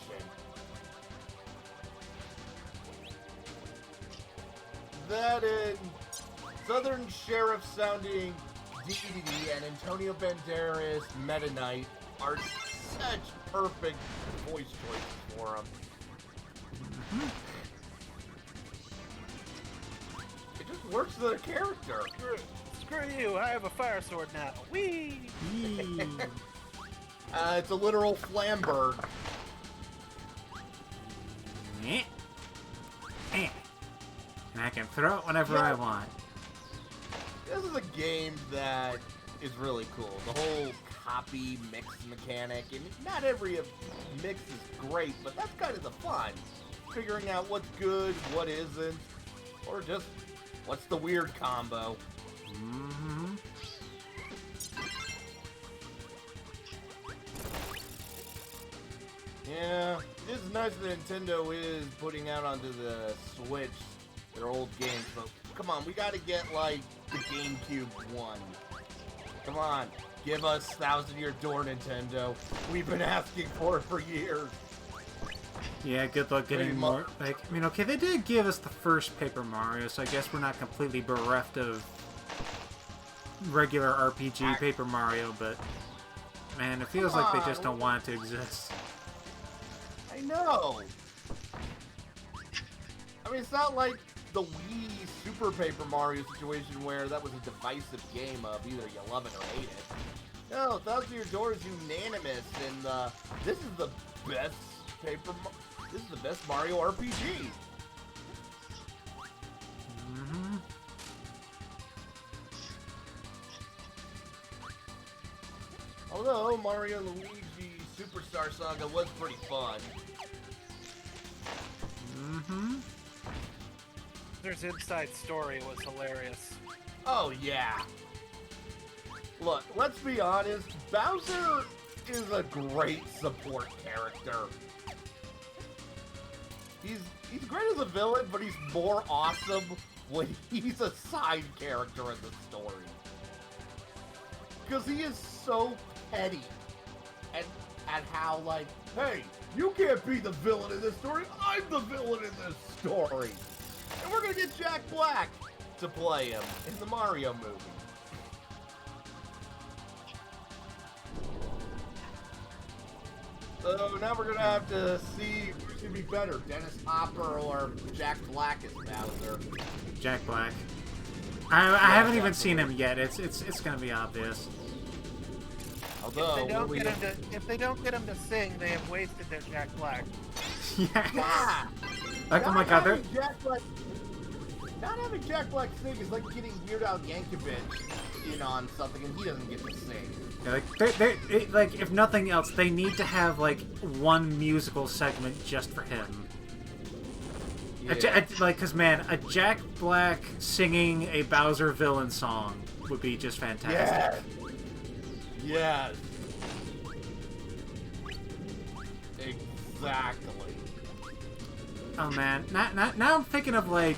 That and Southern Sheriff sounding DDD and Antonio Banderas Meta Knight are such perfect voice choices for him. It just works for the character. Screw you! I have a fire sword now. Whee! It's a literal Flamberg. And I can throw it whenever I want. This is a game that is really cool. The whole copy mix mechanic, and not every mix is great, but that's kind of the fun. Figuring out what's good, what isn't, or just what's the weird combo. Mm-hmm. Yeah, it is nice that Nintendo is putting out onto the Switch their old games, but come on, we gotta get, like, the GameCube one. Come on, give us Thousand Year Door, Nintendo. We've been asking for it for years. Yeah, good luck getting more. Like, I mean, okay, they did give us the first Paper Mario, so I guess we're not completely bereft of regular RPG Paper Mario, but man, it feels like they just don't want it to exist. I know. I mean, it's not like the Wii Super Paper Mario situation where that was a divisive game of either you love it or hate it. No, Thousand Year Door is unanimous, and this is the best This is the best Mario RPG. Mm-hmm. Although Mario and Luigi Superstar Saga was pretty fun. Mm-hmm. There's Inside Story was hilarious. Oh yeah. Look, let's be honest, Bowser is a great support character. He's great as a villain, but he's more awesome when he's a side character in the story. Because he is so petty at how, like, hey, you can't be the villain in this story, I'm the villain in this story. And we're gonna get Jack Black to play him in the Mario movie. So now we're gonna have to see who's gonna be better, Dennis Hopper or Jack Black as Bowser. Jack Black. I haven't even seen him yet. It's gonna be obvious. Although, If they don't get him to sing, they have wasted their Jack Black. yeah. Like, oh my god, they're... Not having Jack Black sing is like getting Weird Al Yankovic in on something and he doesn't get to sing. Yeah, like, if nothing else, they need to have, like, one musical segment just for him. Yeah. Like, because, man, a Jack Black singing a Bowser villain song would be just fantastic. Yes. Exactly. Oh man, now I'm thinking of like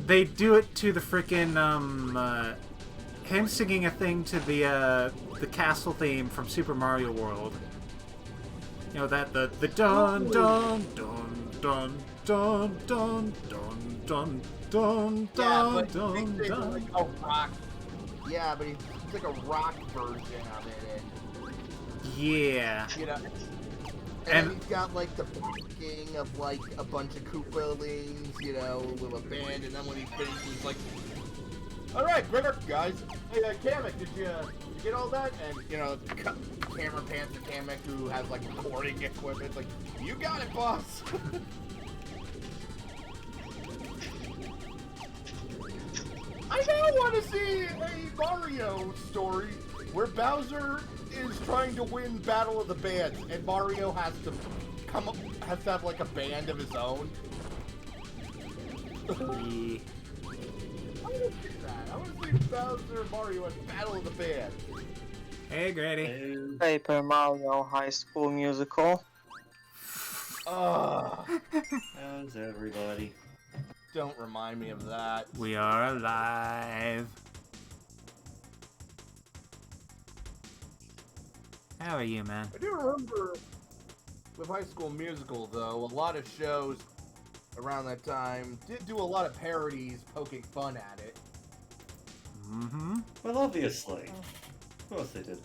they do it to the frickin' him singing a thing to the castle theme from Super Mario World. You know that the dun dun dun dun dun dun dun dun dun Yeah, dun but dun he's dun. like a rock. Yeah, but it's like a rock version of it, Yeah. and you know. And- And he's got like the backing of like a bunch of Koopalings, you know, with a band, and then when he finishes, he's like, "All right, great work, guys. Hey, Kamek, did you get all that?" And you know, camera pans to Kamek, who has like recording equipment. It's like, "You got it, boss." I now want to see a Mario story where Bowser is trying to win Battle of the Bands, and Mario has to have like a band of his own. Yeah. I want to see that. I want to see Bowser and Mario at Battle of the Bands. Hey, Grady. Paper Mario High School Musical. How's everybody? Don't remind me of that. We are alive. How are you, man? I do remember with High School Musical, though, a lot of shows around that time did do a lot of parodies poking fun at it. Mm-hmm. Well, obviously. Of course they did.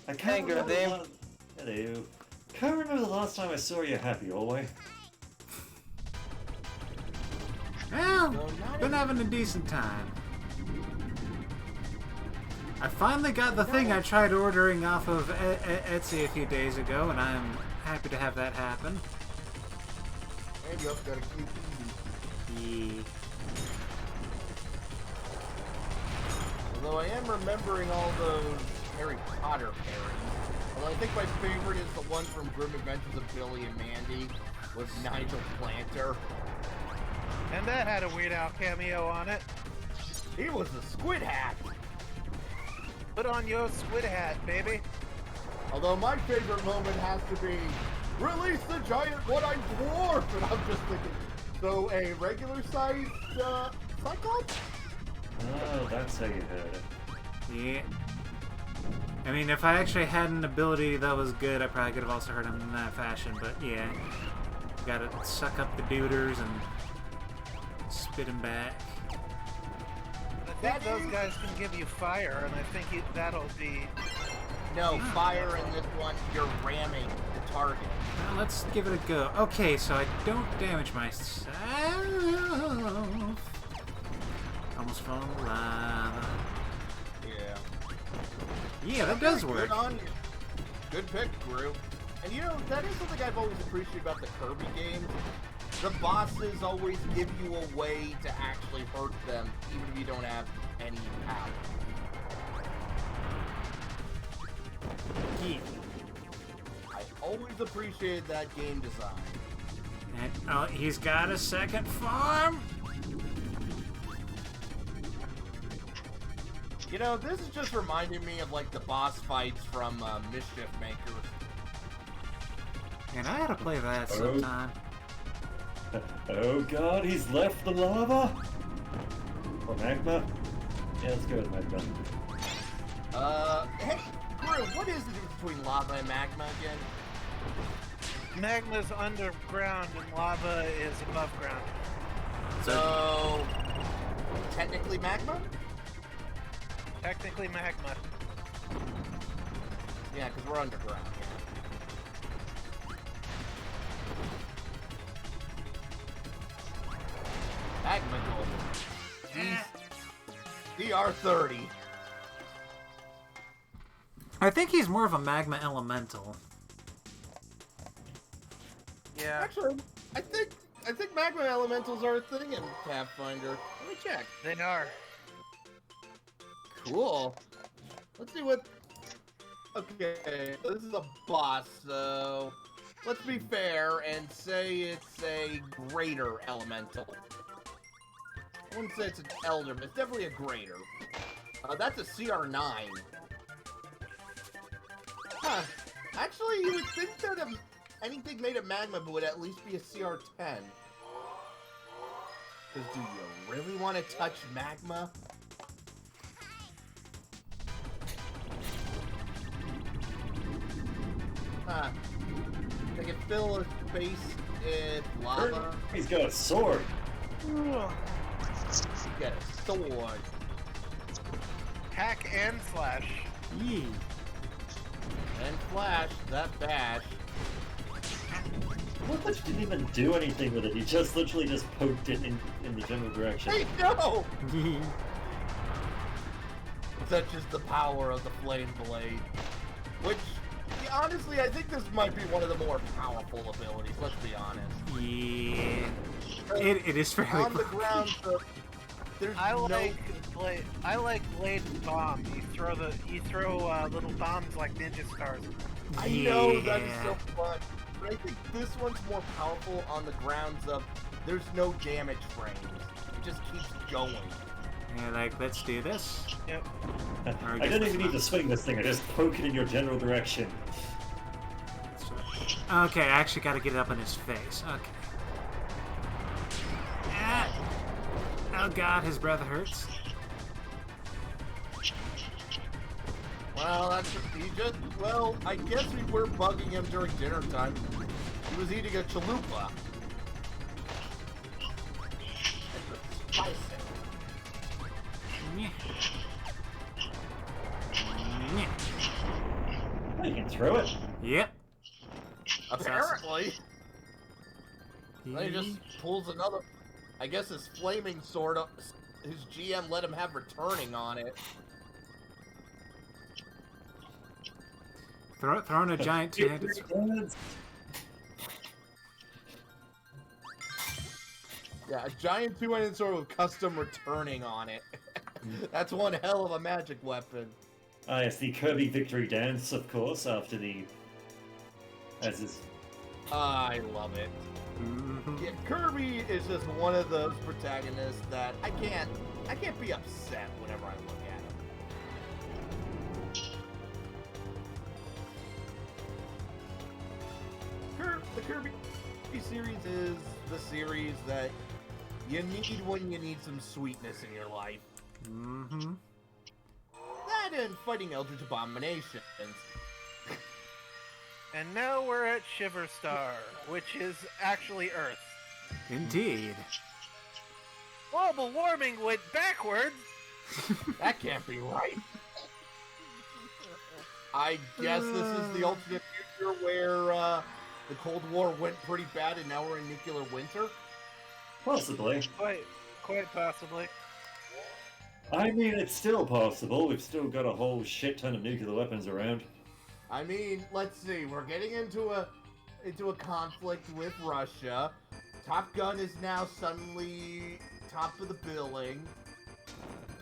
I Hey, can't remember Gertie. the last... Hello. Can't remember the last time I saw you happy, Alway. Well, So not been having a decent time. I finally got the thing I tried ordering off of Etsy a few days ago, and I'm happy to have that happen. And you also got a cute TV. Yeah. Although I am remembering all those Harry Potter parodies. Although I think my favorite is the one from Grim Adventures of Billy and Mandy with Nigel Planter. And that had a Weird Al cameo on it. He was a squid hat. Put on your squid hat, baby. Although my favorite moment has to be, release the giant one-eyed dwarf! And I'm just thinking, so a regular sized Cyclops? Oh, that's how you heard it. Yeah. I mean, if I actually had an ability that was good, I probably could have also heard him in that fashion, but yeah. Gotta suck up the duders and spit him back. I think those guys can give you fire, and I think that'll be... No, fire in this one, you're ramming the target. Well, let's give it a go. Okay, so I don't damage myself. Almost fell in the lava. Yeah. Yeah, that does Okay, work. Good on you. Good pick, Gru. And you know, that is something I've always appreciated about the Kirby games. The bosses always give you a way to actually hurt them, even if you don't have any power. Yeah. I always appreciated that game design. And, oh, he's got a second farm. You know, this is just reminding me of like the boss fights from Mischief Makers. And I gotta play that sometime. Oh god, he's left the lava? Or magma? Yeah, let's go with magma. Hey, Gru, what is the difference between lava and magma again? Magma's underground and lava is above ground. So, technically magma? Technically magma. Yeah, because we're underground. Magma Gold. DR30. I think he's more of a magma elemental. Yeah, Actually, I think magma elementals are a thing in Pathfinder. Let me check. they are. Cool. Let's see what. Okay, this is a boss, so let's be fair and say it's a greater elemental. I wouldn't say it's an elder, but it's definitely a greater. That's a CR9. Huh. Actually, you would think that anything made of magma would at least be a CR10. Because do you really want to touch magma? Huh. They can fill a space in lava. He's got a sword. You got a sword. Hack and slash. Yee. And flash, that bash. What if you didn't even do anything with it? You just literally just poked it in the general direction. Hey, no! Such is the power of the flame blade. Which, yeah, honestly, I think this might be one of the more powerful abilities, let's be honest. Yeah. It is fairly On the ground, there's I no... like blade and bomb. You throw little bombs like ninja stars. I know, that is so fun. But I think this one's more powerful on the grounds of there's no damage frames. It just keeps going. Yeah, like, let's do this. Yep. I don't even need to swing this thing, I just poke it in your general direction. Okay, I actually gotta get it up in his face. Okay. Ah. Oh god, his breath hurts. Well, well, I guess we were bugging him during dinner time. He was eating a chalupa. Spicy. Yeah. Oh, you can throw it. Yep. Apparently. Then he just pulls another... I guess his flaming sword, his GM let him have returning on it. Throwing a giant two-handed sword. Yeah, a giant two-handed sword with custom returning on it. That's one hell of a magic weapon. Ah, yes, the Kirby victory dance, of course, after the... As is... I love it. Yeah, Kirby is just one of those protagonists that I can't be upset whenever I look at him. The Kirby series is the series that you need when you need some sweetness in your life. Mm-hmm. That and fighting Eldritch Abominations. And now we're at Shiver Star, which is actually Earth. Indeed. Global warming went backwards. That can't be right. I guess this is the alternate future where the Cold War went pretty bad and now we're in nuclear winter. Possibly. Quite possibly. I mean, it's still possible. We've still got a whole shit ton of nuclear weapons around. I mean, let's see. We're getting into a conflict with Russia. Top Gun is now suddenly top of the billing.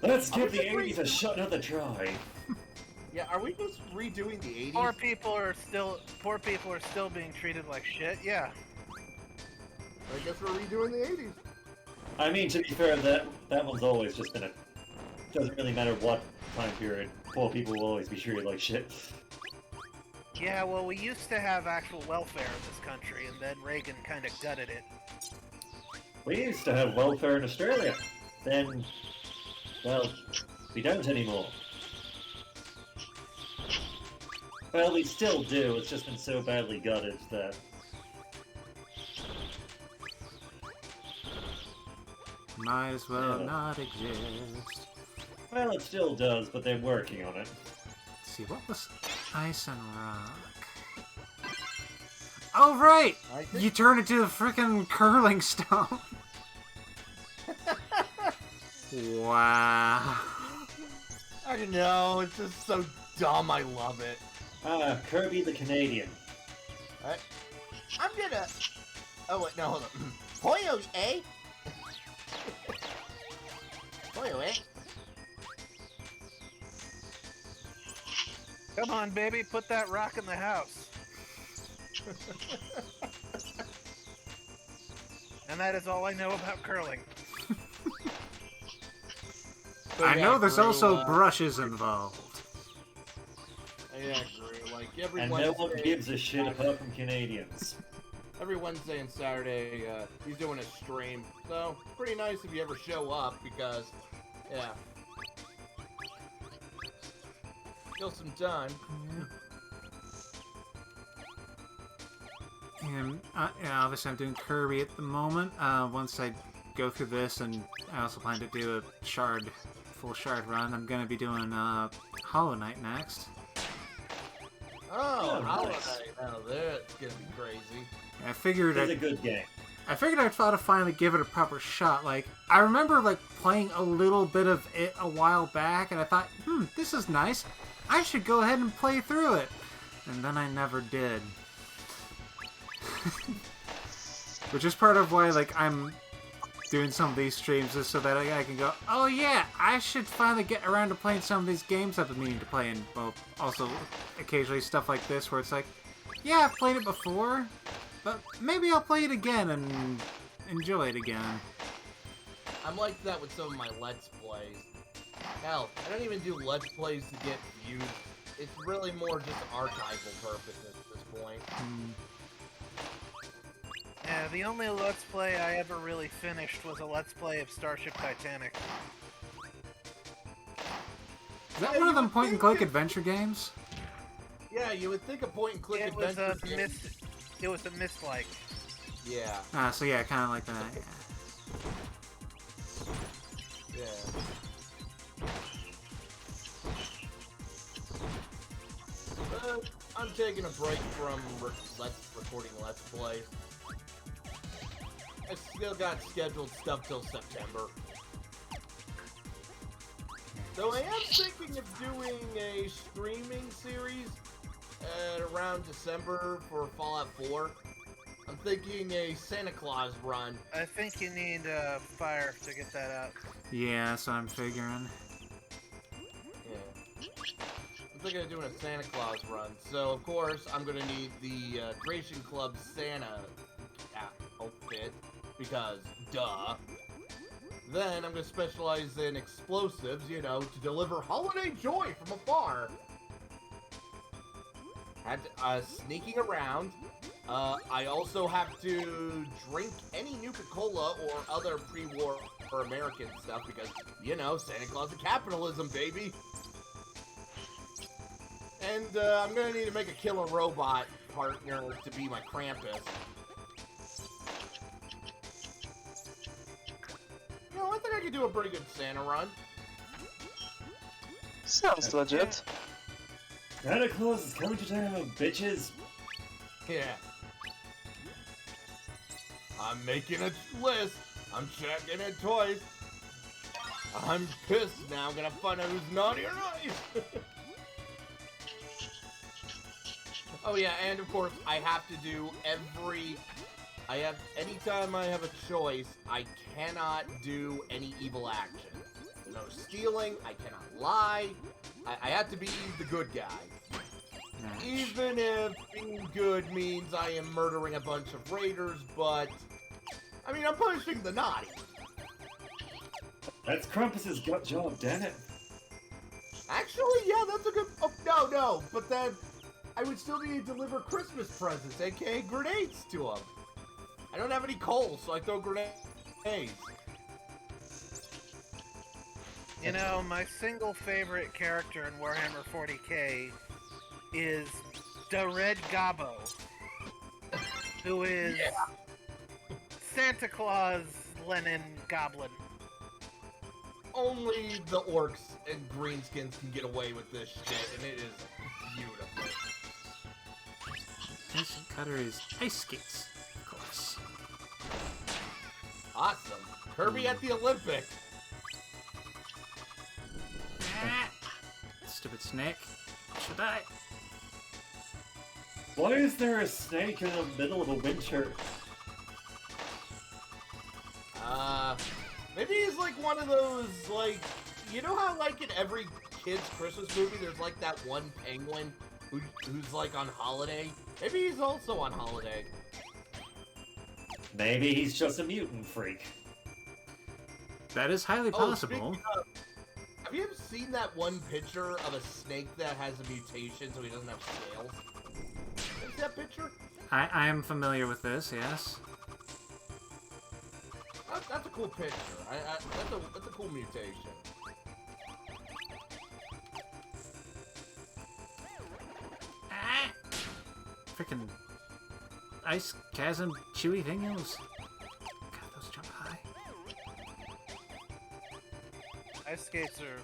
Let's give the 80s a shot another try. Yeah, are we just redoing the 80s? Poor people are still being treated like shit. Yeah. I guess we're redoing the 80s. I mean, to be fair, that one's always just been a... Doesn't really matter what time period. Poor people will always be treated like shit. Yeah, well, we used to have actual welfare in this country, and then Reagan kind of gutted it. We used to have welfare in Australia. Then, well, we don't anymore. Well, we still do. It's just been so badly gutted that... Might as well Yeah. not exist. Well, it still does, but they're working on it. Let's see, what was ice and rock? Oh, right! I think- You turn into a frickin' curling stone. Wow. I don't know. It's just so dumb. I love it. Ah, Kirby the Canadian. I'm gonna... Oh, wait, no, hold on. Hoyo, eh? Hoyo, eh? Come on, baby, put that rock in the house. And that is all I know about curling. So, I yeah, know there's Gru, also brushes involved. Yeah, Gru, like, every And Wednesday, no one gives a shit apart from Canadians. every Wednesday and Saturday, he's doing a stream. So, pretty nice if you ever show up, because, yeah. Kill some time. And yeah, obviously I'm doing Kirby at the moment. Once I go through this, and I also plan to do a full shard run, I'm going to be doing Hollow Knight next. Oh, Oh, Hollow nice. Knight. Now that's gonna be crazy. I figured It's a good game. I thought to finally give it a proper shot. Like, I remember, like, playing a little bit of it a while back, and I thought, this is nice. I should go ahead and play through it. And then I never did. Which is part of why, like, I'm doing some of these streams, is so that I can go, oh yeah, I should finally get around to playing some of these games I've been meaning to play, and, well, also occasionally stuff like this where it's like, yeah, I've played it before, but maybe I'll play it again and enjoy it again. I'm like that with some of my Let's Plays. Hell, I don't even do Let's Plays to get views. It's really more just archival purposes at this point. Yeah, the only Let's Play I ever really finished was a Let's Play of Starship Titanic. Is that one of them point-and-click adventure games? Yeah, you would think a point-and-click It was adventure a game. It was a mislike. Yeah, Ah, so yeah, kind of like that. Yeah. yeah. I'm taking a break from recording Let's Plays. I still got scheduled stuff till September. So I am thinking of doing a streaming series at around December for Fallout 4. I'm thinking a Santa Claus run. I think you need fire to get that out. Yeah, that's what I'm figuring. Yeah. I'm thinking of doing a Santa Claus run. So, of course, I'm going to need the Creation Club Santa outfit, because, duh. Then I'm going to specialize in explosives, you know, to deliver holiday joy from afar. Sneaking around. I also have to drink any Nuka-Cola or other pre-war or American stuff because, you know, Santa Claus and capitalism, baby. And I'm gonna need to make a killer robot partner to be my Krampus. You know, I think I could do a pretty good Santa run. Sounds legit. Santa Claus is coming to town, bitches. Yeah. I'm making a list. I'm checking it twice. I'm pissed now. I'm gonna find out who's naughty or nice. Oh yeah, and of course I have to do anytime I have a choice, I cannot do any evil action. No stealing, I cannot lie. I have to be the good guy. Even if being good means I am murdering a bunch of raiders, but I mean, I'm punishing the naughty. That's Krampus's gut job, damn it. Actually, yeah, that's a good... Oh, no, but then I would still need to deliver Christmas presents, aka grenades to them. I don't have any coal, so I throw grenades. You know, my single favorite character in Warhammer 40k is the Red Gobbo, who is Santa Claus Lenin Goblin. Only the orcs and greenskins can get away with this shit, and it is beautiful. Instant Cutter is ice skates, of course. Awesome. Kirby at the Olympics. Stupid snake. Should I? Why is there a snake in the middle of a winter? Maybe he's like one of those, like, you know how, like, in every kid's Christmas movie, there's, like, that one penguin who's, like, on holiday? Maybe he's also on holiday. Maybe he's just a mutant freak. That is highly possible. Have you ever seen that one picture of a snake that has a mutation so he doesn't have scales? You see that picture? I am familiar with this, yes. That's a cool picture. That's a cool mutation. Ah! Freaking ice chasm chewy thingos. God, those jump high. Ice skates are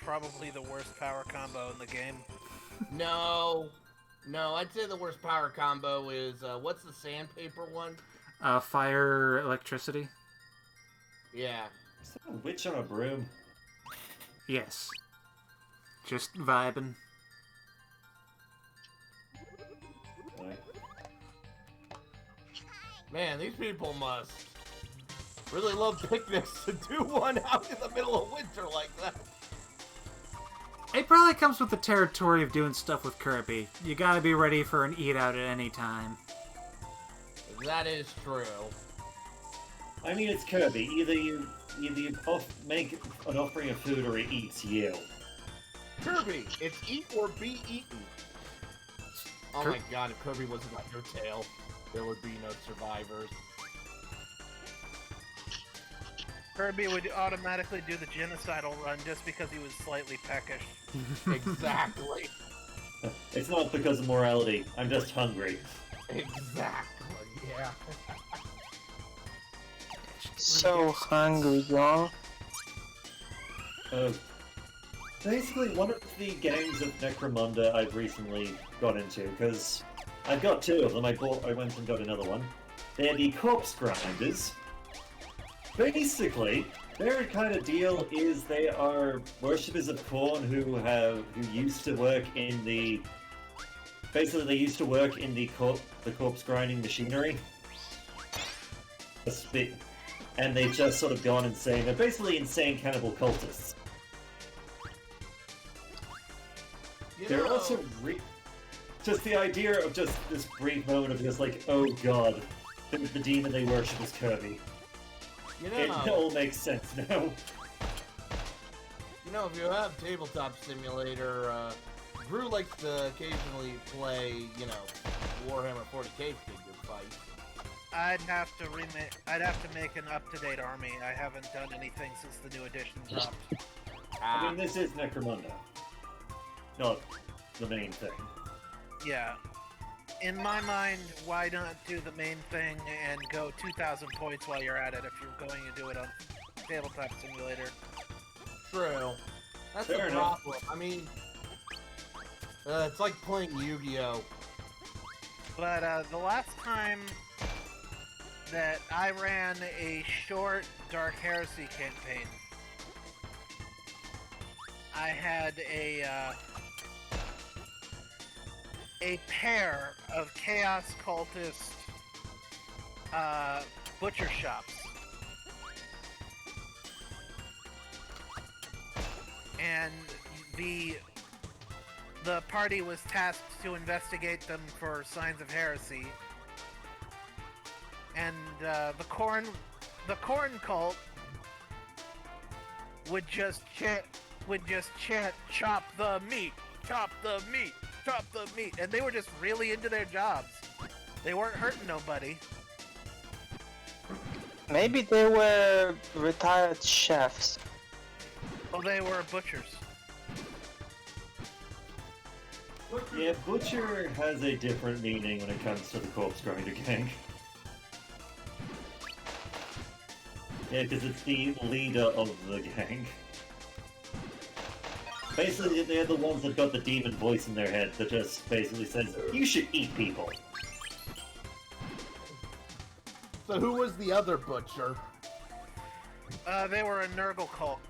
probably the worst power combo in the game. No, I'd say the worst power combo is, what's the sandpaper one? Fire, electricity. Yeah. Is that a witch on a broom? Yes. Just vibing. Right. Man, these people must really love picnics to do one out in the middle of winter like that. It probably comes with the territory of doing stuff with Kirby. You gotta be ready for an eat out at any time. That is true. I mean, it's Kirby. Either you make an offering of food or it eats you. Kirby, it's eat or be eaten. Oh my god, if Kirby wasn't on your tail, there would be no survivors. Kirby would automatically do the genocidal run just because he was slightly peckish. Exactly. It's not because of morality. I'm just hungry. Exactly, yeah. So hungry, y'all. Basically, one of the gangs of Necromunda I've recently got into, because I've got two of them. I went and got another one. They're the Corpse Grinders. Basically, their kind of deal is they are worshippers of Khorne who used to work in the... Basically, they used to work in the corpse grinding machinery. And they've just sort of gone insane. They're basically insane cannibal cultists. They're also just the idea of just this brief moment of just like, oh god, the demon they worship is Kirby. It all makes sense now. You know, if you have Tabletop Simulator, Drew likes to occasionally play, you know, Warhammer 40k figure fights. I'd have to make an up-to-date army. I haven't done anything since the new edition dropped. I mean, this is Necromunda. Not the main thing. Yeah. In my mind, why not do the main thing and go 2,000 points while you're at it if you're going to do it on Tabletop Simulator? True. That's the problem. I mean, it's like playing Yu-Gi-Oh! But the last time that I ran a short Dark Heresy campaign, I had a pair of Chaos Cultist butcher shops. And the party was tasked to investigate them for signs of heresy. And the corn cult would just chant, chop the meat, chop the meat, chop the meat, and they were just really into their jobs. They weren't hurting nobody. Maybe they were retired chefs. Well, they were butchers. Yeah, Butcher has a different meaning when it comes to the Corpse Grinder gang. Yeah, because it's the leader of the gang. Basically, they're the ones that got the demon voice in their head that just basically says, you should eat people. So who was the other butcher? They were a Nurgle cult.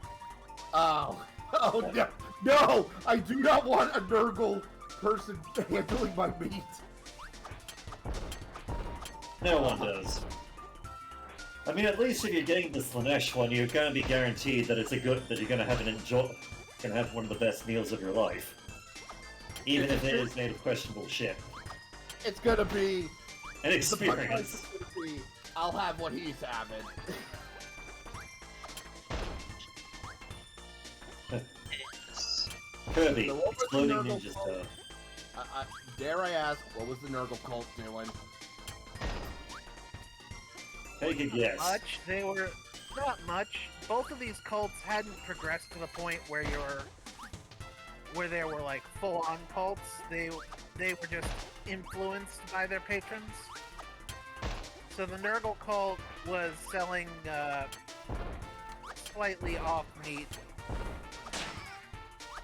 Oh. Oh, no. No! I do not want a Nurgle person handling my meat. No one does. I mean, at least if you're getting the Slanesh one, you're going to be guaranteed that that you're going to have one of the best meals of your life. Even if it is made of questionable shit. It's gonna be... An experience. It's gonna be, I'll have what he's having. Kirby, So what was the exploding Nurgle ninja cult? stuff. Dare I ask, what was the Nurgle cult doing? Take a guess. Much. They were not much. Both of these cults hadn't progressed to the point where they were like full-on cults. They were just influenced by their patrons. So the Nurgle cult was selling slightly off meat,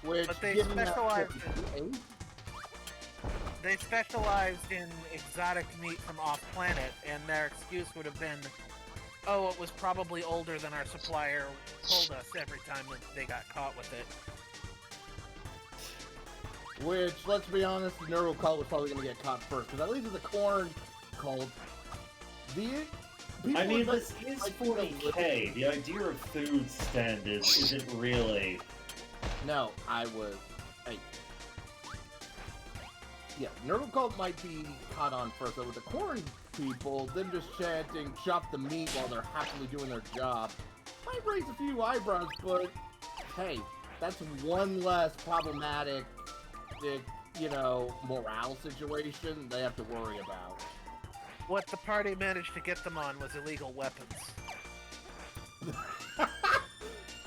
Which, but they given that specialized fifty- in exotic meat from off-planet, and their excuse would have been, oh, it was probably older than our supplier told us every time that they got caught with it. Which, let's be honest, the Nurgle cult was probably going to get caught first. Because at least with the corn cult, I mean, this is 40k. The idea of food standards isn't really... No, Hey. Yeah, Nurgle cult might be caught on first, but with the corn people, them just chanting, chop the meat while they're happily doing their job, might raise a few eyebrows, but hey, that's one less problematic, morale situation they have to worry about. What the party managed to get them on was illegal weapons.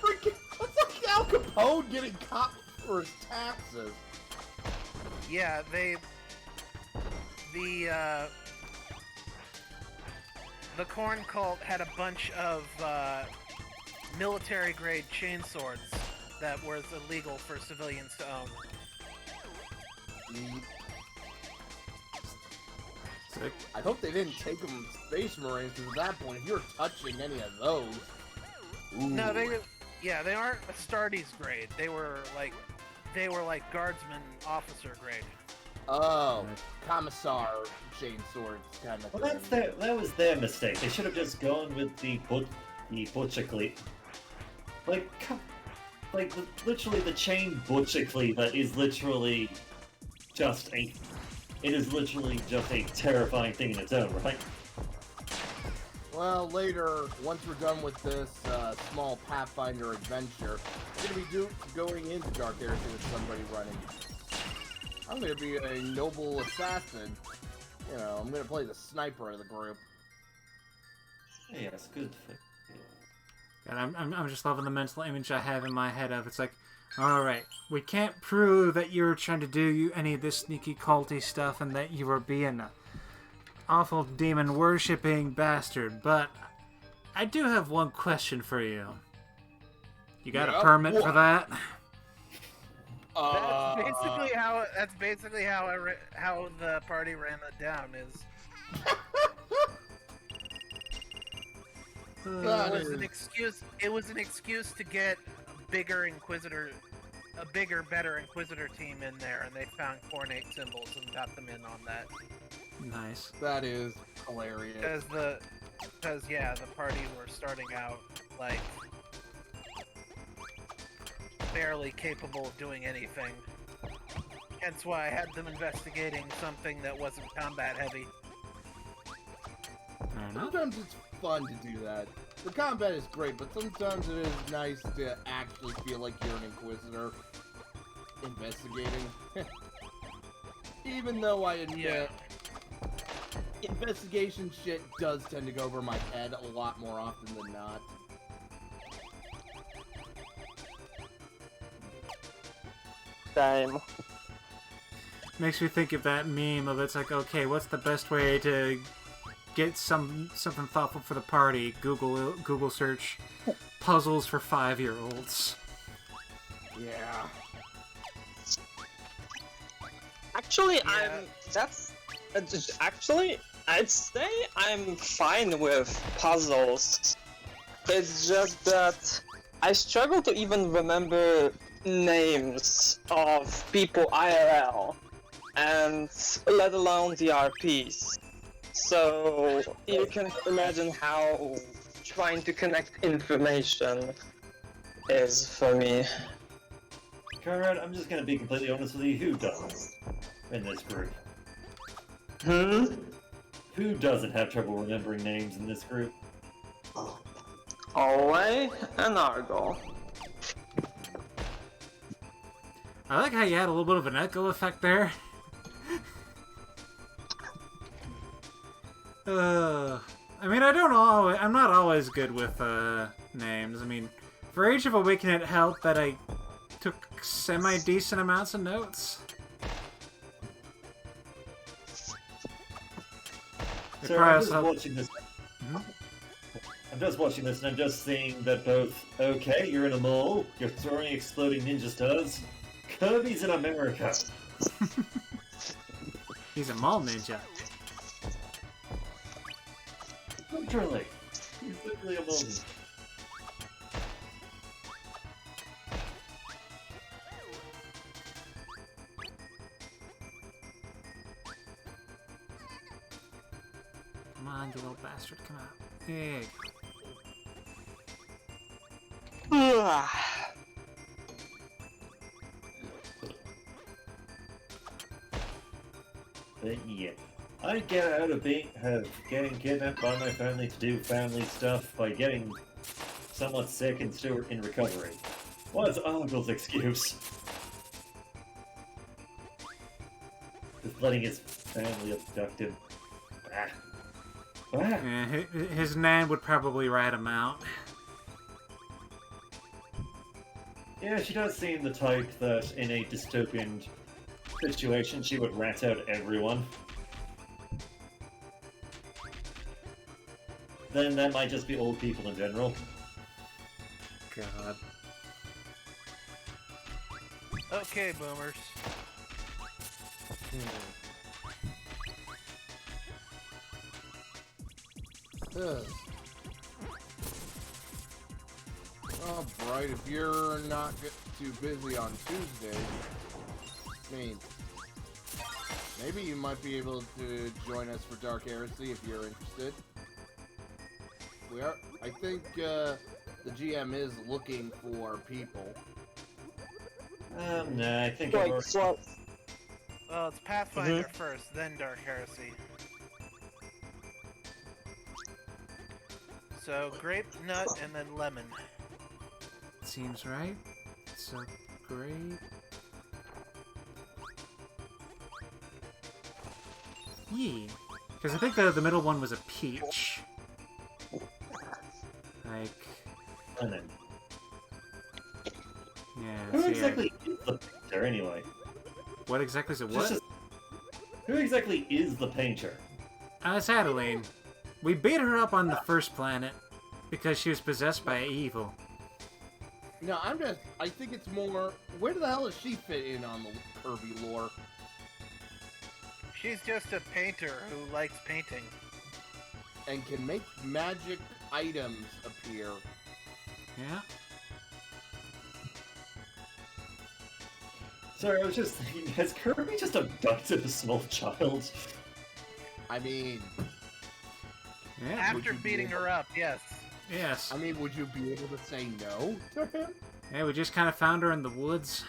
Freaking, that's like Al Capone getting caught for his taxes. Yeah, the corn cult had a bunch of military-grade chainswords that was illegal for civilians to own. Sick. I hope they didn't take them Space Marines, because at that point, if you're touching any of those... Ooh. No, they aren't Astartes grade. They were like guardsman officer grade. Oh, Commissar chain swords kind of Well, thing. that was their mistake. They should have just gone with the butcher cleave. Literally the chain butcher cleaver is literally just a terrifying thing in its own, right? Well, later, once we're done with this small Pathfinder adventure, we're going to be going into Dark Heresy with somebody running. I'm going to be a noble assassin. I'm going to play the sniper of the group. Yeah, it's good. And I'm just loving the mental image I have in my head of it's like, all right, we can't prove that you were trying to do any of this sneaky culty stuff and that you were being a awful demon worshipping bastard, but I do have one question for you. You got a permit for that? That's basically how the party ran it down. It was an excuse to get a bigger, better Inquisitor team in there, and they found Cornate symbols and got them in on that. Nice. That is hilarious. Because the party were starting out like barely capable of doing anything. Hence why I had them investigating something that wasn't combat heavy. Sometimes it's fun to do that. The combat is great, but sometimes it is nice to actually feel like you're an Inquisitor investigating. Even though I admit, investigation shit does tend to go over my head a lot more often than not. Same. Makes me think of that meme of it's like, okay, what's the best way to get something thoughtful for the party? Google search puzzles for 5-year-olds. Yeah. Actually, I'd say I'm fine with puzzles. It's just that I struggle to even remember names of people IRL, and let alone the RPs. So you can imagine how trying to connect information is for me. Conrad, I'm just gonna be completely honest with you. Who does in this group? Who doesn't have trouble remembering names in this group? Olay and Argo. I like how you had a little bit of an echo effect there. I mean, I'm not always good with names. I mean, for Age of Awakening, it helped that I took semi-decent amounts of notes. So I'm just watching this. I'm just watching this, and I'm just seeing that both. Okay, you're in a mall. You're throwing exploding ninja stars. Kirby's in America. He's a mall ninja. Literally. He's literally a mall ninja. Come on, you little bastard, come out. Egg. But yeah, I get out of getting kidnapped by my family to do family stuff by getting somewhat sick and still in recovery. What's Uncle's excuse? Just letting his family abduct him. Yeah, his nan would probably rat him out. Yeah, she does seem the type that in a dystopian situation she would rat out everyone. Then that might just be old people in general. God. Okay, boomers. Oh, Bright, if you're not too busy on Tuesday, I mean, maybe you might be able to join us for Dark Heresy if you're interested. I think the GM is looking for people. Nah, I think Like, I've so, Well, it's Pathfinder first, then Dark Heresy. So, grape, nut, and then lemon. Seems right. So great. Yeah. Because I think the middle one was a peach. Like... lemon. Yeah, Who see, exactly is the painter, anyway? What exactly is it? What? Who exactly is the painter? It's Adeline. We beat her up on the first planet because she was possessed by evil. No, I think it's more, where the hell does she fit in on the Kirby lore? She's just a painter who likes painting. And can make magic items appear. Yeah. Sorry, I was just thinking, has Kirby just abducted a small child? I mean... Yeah. After beating her up, yes. Yes. I mean, would you be able to say no to him? Yeah, we just kind of found her in the woods.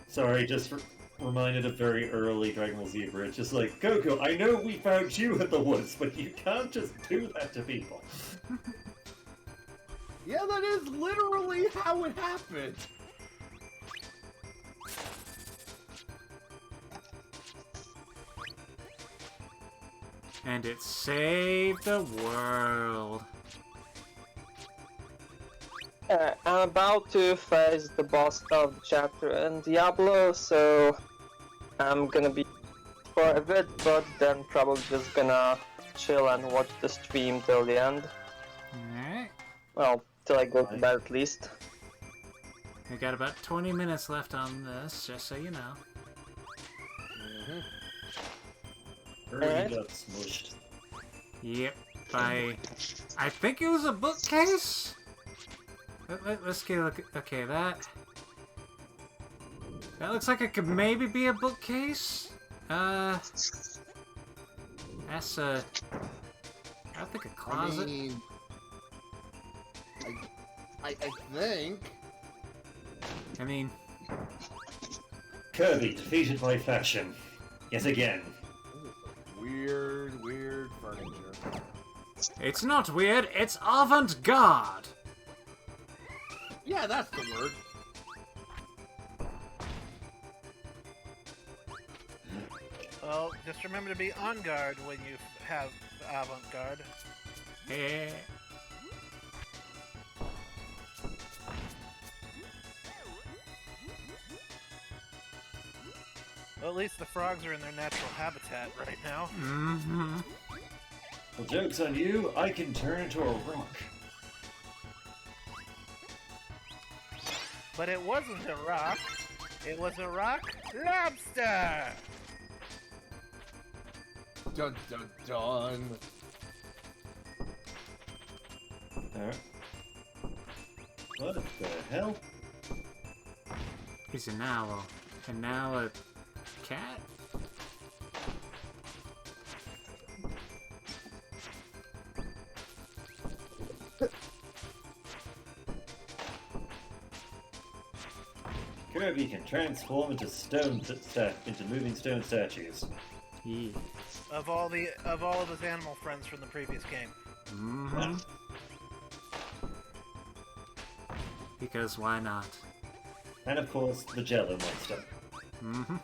Sorry, just reminded of very early Dragon Ball Z Bridge. Just like, Goku, I know we found you in the woods, but you can't just do that to people. Yeah, that is literally how it happened. And it saved the world. I'm about to face the boss of the chapter in Diablo, so I'm gonna be for a bit, but then probably just gonna chill and watch the stream till the end. Alright. Well, till I go to bed at least. We got about 20 minutes left on this, just so you know. Kirby Alright. got smushed. Yep. I think it was a bookcase? Let's get a look. Okay, that looks like it could maybe be a bookcase. That's a... I think a closet. I mean... I think... I mean... Kirby defeated by fashion. Yet again. Weird furniture. It's not weird, it's avant-garde! Yeah, that's the word. Well, just remember to be on guard when you have avant-garde. Eh. Well, at least the frogs are in their natural habitat right now. Mm-hmm. Well, joke's on you, I can turn into a rock. But it wasn't a rock. It was a rock lobster! Dun dun dun. Alright. What the hell? He's an owl. And now a cat? Kirby can transform into into moving stone statues. Yeah. Of all of his animal friends from the previous game. Mm-hmm. Because why not? And of course, the Jello monster. Mm-hmm.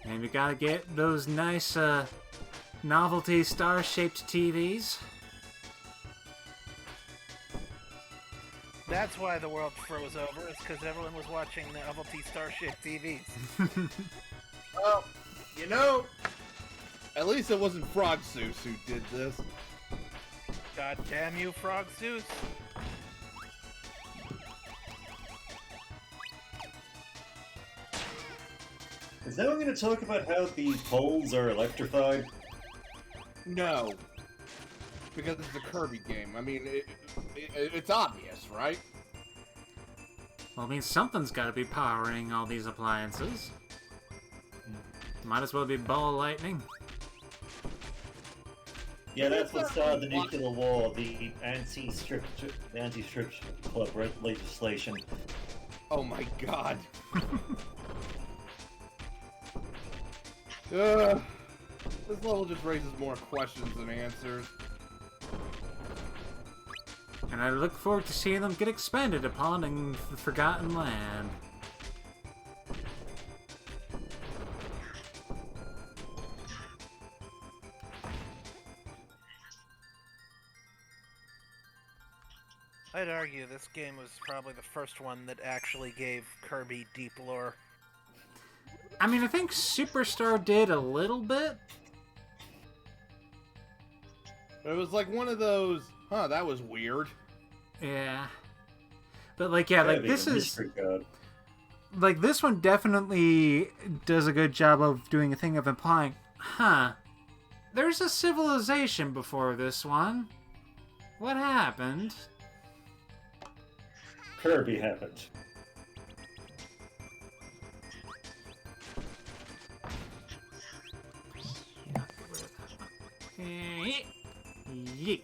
And we gotta get those nice, novelty star-shaped TVs. That's why the world froze over, is because everyone was watching the novelty star-shaped TVs. Well, you know, at least it wasn't Frog Zeus who did this. God damn you, Frog Zeus. Is that one going to talk about how the poles are electrified? No. Because it's a Kirby game. I mean, it's obvious, right? Well, I mean, something's gotta be powering all these appliances. Might as well be ball lightning. Yeah, that's what started the nuclear war, the anti-strip club legislation. Oh my god. This level just raises more questions than answers. And I look forward to seeing them get expanded upon in the Forgotten Land. I'd argue this game was probably the first one that actually gave Kirby deep lore. I mean, I think Superstar did a little bit. It was like one of those, huh, that was weird. Yeah. But, like, yeah, like, Kirby, this the is... mystery god. Like, this one definitely does a good job of doing a thing of implying, huh, there's a civilization before this one. What happened? Kirby happened. Yeet.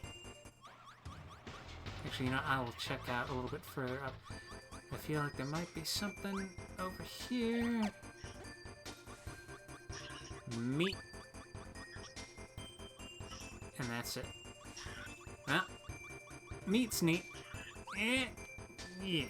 Actually, you know, I will check out a little bit further up. I feel like there might be something over here. Meat. And that's it. Well, meat's neat. Yeah.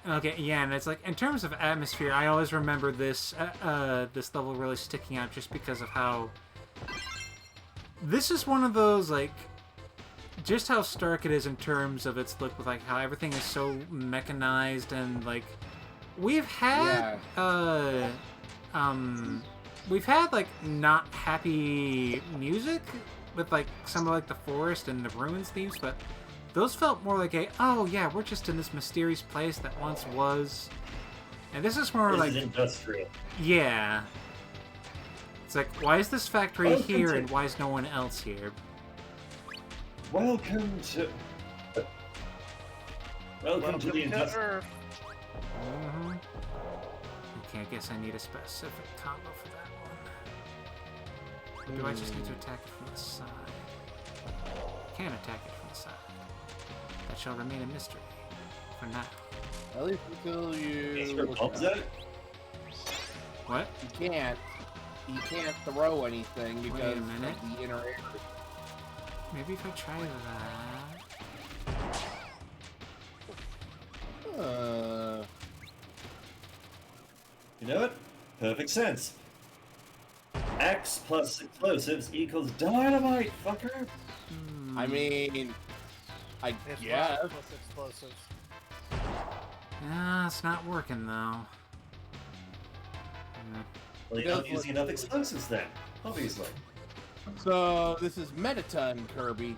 Okay, yeah, and it's like, in terms of atmosphere, I always remember this this level really sticking out just because of how... This is one of those, like, just how stark it is in terms of its look, with, like, how everything is so mechanized, and, like, we've had, we've had, like, not happy music with, like, some of, like, the forest and the ruins themes, but those felt more like a, oh yeah, we're just in this mysterious place that once was. And this is more This like... is industrial. Yeah. It's like, why is this factory Welcome here to- and why is no one else here? Welcome to... Welcome to the industrial... Earth. Mm-hmm. Okay, I guess I need a specific combo for that one. Or do I just need to attack it from the side? I can't attack it from the side. That shall remain a mystery. For now. At least until Is you... your look bombs up. out? What? You can't throw anything because of minute. the inner air. Maybe if I try that. You know what? Perfect sense. X plus explosives equals dynamite, fucker! I mean... I It's guess. plus explosives. Ah, it's not working though. Well, you're not using enough explosives then, obviously. So, this is Metaton Kirby.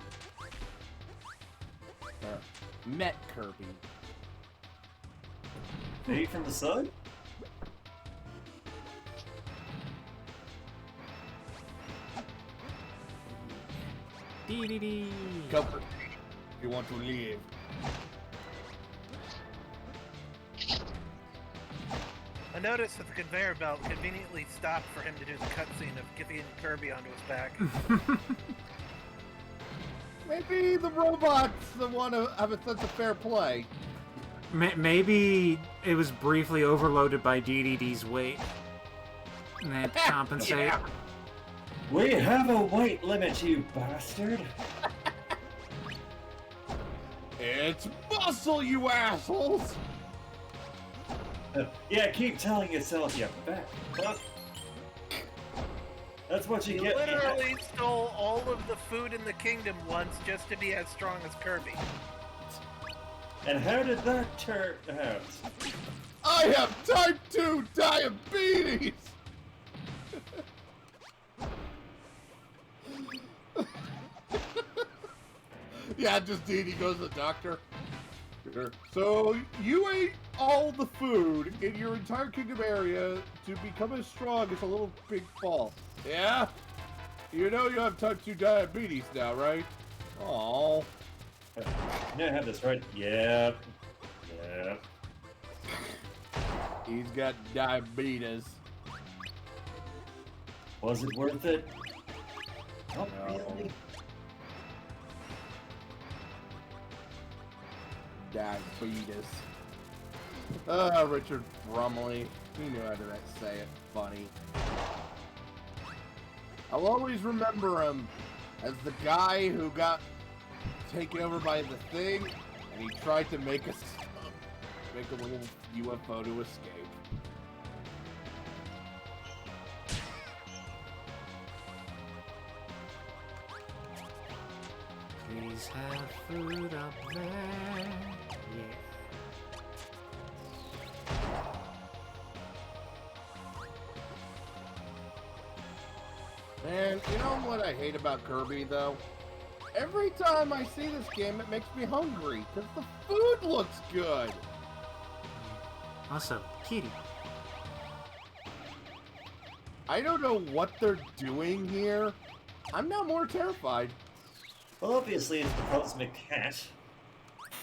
Met Kirby. Are you from the sun? Dee dee dee. Go for it. If you want to leave. I noticed that the conveyor belt conveniently stopped for him to do the cutscene of giving Kirby onto his back. Maybe the robots want to have a sense of fair play. Maybe it was briefly overloaded by DDD's weight. And they had to compensate. Yeah. We have a weight limit, you bastard! It's muscle, you assholes! Yeah, keep telling yourself you're fat. Fuck. That's what you He get. literally stole all of the food in the kingdom once just to be as strong as Kirby. And how did that turn out? I have type 2 diabetes! Yeah, just Dee goes to the doctor. So, you ate all the food in your entire kingdom area to become as strong as a little pig ball. Yeah? You know you have type 2 diabetes now, right? Oh. You know I have this right? Yep. Yep. He's got diabetes. Was it worth it? Not No. really. Diabetes. Richard Brumley. He knew how to say it funny. I'll always remember him as the guy who got taken over by the thing, and he tried to make a little UFO to escape. Please have food up there. Yeah. And you know what I hate about Kirby, though? Every time I see this game, it makes me hungry, because the food looks good! Also, Kitty. I don't know what they're doing here. I'm now more terrified. Well, obviously it's the cosmic cat.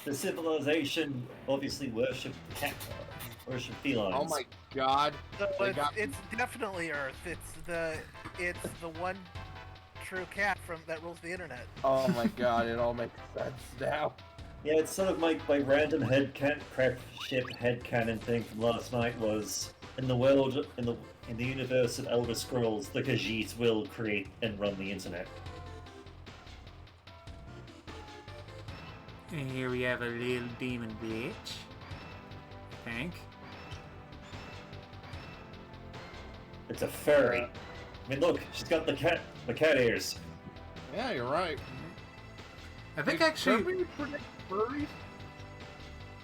The civilization obviously worship felines. Oh my god. So They got- it's definitely Earth. It's the one true cat that rules the internet. Oh my god, it all makes sense now. Yeah, it's sort of my random headcanon thing from last night was in the world in the universe of Elder Scrolls, the Khajiits will create and run the internet. And here we have a little demon bitch. I think. It's a furry. I mean, look, she's got the cat ears. Yeah, you're right. I think Did actually Kirby predict furries?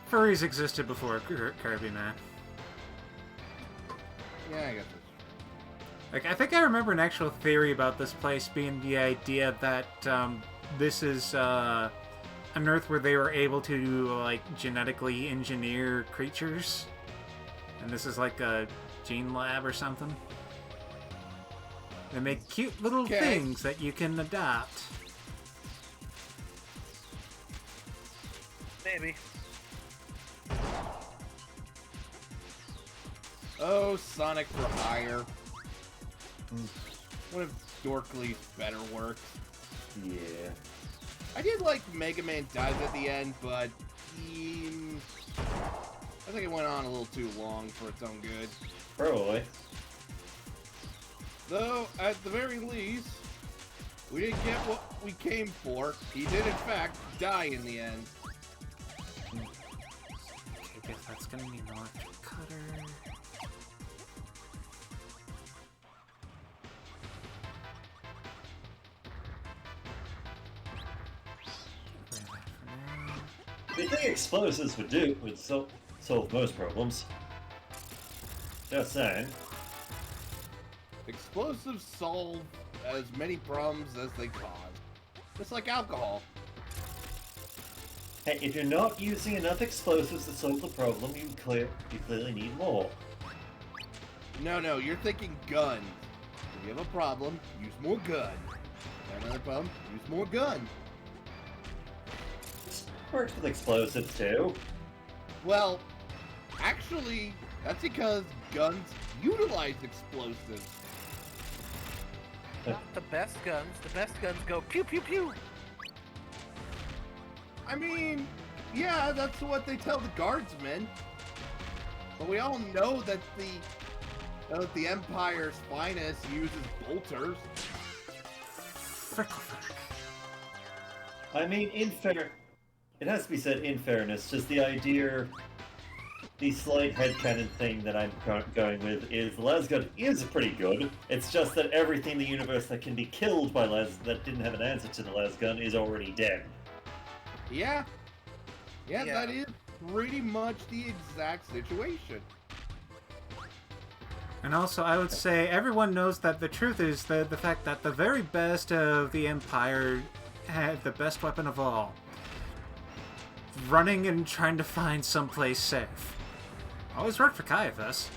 furries existed before Kirby, man. Yeah, I guess that's Like, I think I remember an actual theory about this place being the idea that this is an Earth where they were able to like genetically engineer creatures, and this is like a gene lab or something. They make cute little Okay. things that you can adopt. Maybe. Oh, Sonic for Hire. One of Dorkly's better works. Yeah. I did like Mega Man dies at the end, but I think it went on a little too long for its own good. Probably. Though, at the very least, we didn't get what we came for. He did, in fact, die in the end. Okay, I guess that's gonna mean the electric cutter. Get rid of that for now. The thing explosives would solve most problems. Just saying. Explosives solve as many problems as they cause. Just like alcohol. Hey, if you're not using enough explosives to solve the problem, you clearly need more. No, you're thinking guns. If you have a problem, use more gun. If you have another problem, use more gun. Works with explosives too. Well, actually, that's because guns utilize explosives. Not the best guns. The best guns go pew pew pew. I mean, yeah, that's what they tell the guardsmen. But we all know that the Empire's finest uses bolters. Frickle frick. I mean, it has to be said, in fairness, just the idea, the slight headcanon thing that I'm going with is the lasgun is pretty good. It's just that everything in the universe that can be killed by that didn't have an answer to the lasgun is already dead. Yeah, Yeah. that is pretty much the exact situation. And also, I would say everyone knows that the truth is the fact that the very best of the Empire had the best weapon of all. Running and trying to find someplace safe. Always worked for Caiaphas.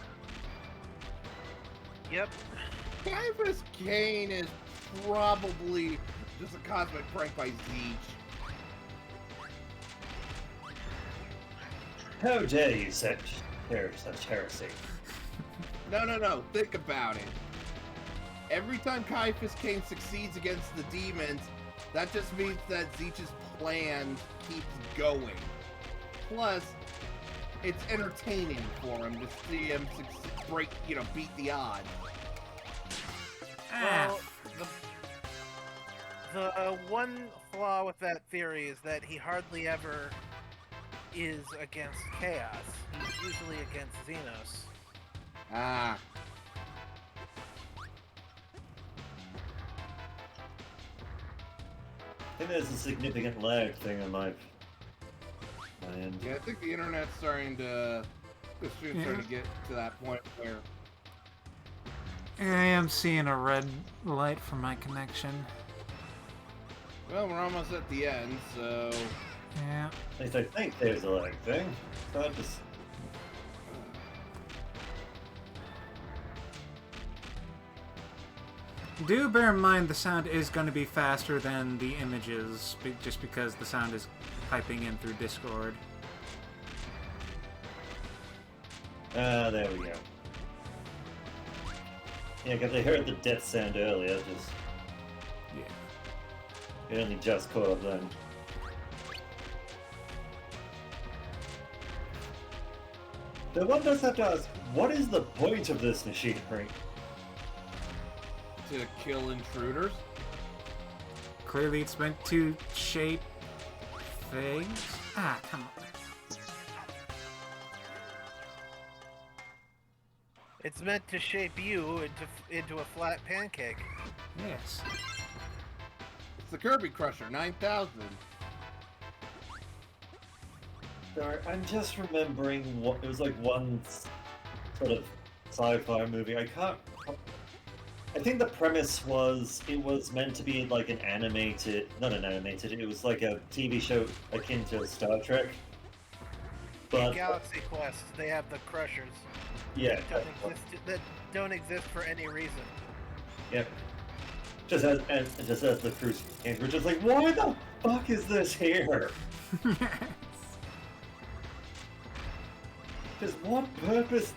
Yep. Caiaphas Kane is probably just a cosmic prank by Zeech. How dare you such heresy? No. Think about it. Every time Caiaphas Kane succeeds against the demons, that just means that Zeech's plan keeps going. Plus, it's entertaining for him to see him beat the odds. Well, the one flaw with that theory is that he hardly ever is against Chaos. He's usually against Xenos. Ah. I think there's a significant lag thing on my end. Yeah, I think the internet's starting to get to that point where I am seeing a red light for my connection. well, we're almost at the end, so Yeah. At least I think there's a lag thing. So I just Do bear in mind the sound is going to be faster than the images, just because the sound is piping in through Discord. there we go. Yeah, because I heard the death sound earlier, just Yeah. it only just caught up then. But one does have to ask, what is the point of this machinery? to kill intruders. Clearly it's meant to shape things. Ah, come on. It's meant to shape you into a flat pancake. Yes. It's the Kirby Crusher 9000. Sorry, I'm just remembering what it was like one sort of sci-fi movie. I think the premise was it was meant to be like it was like a TV show akin to Star Trek. In But Galaxy Quest, they have the Crushers yeah, that don't exist for any reason. yeah. Just as the cruise, and we're just like, why the fuck is this here? Just what purpose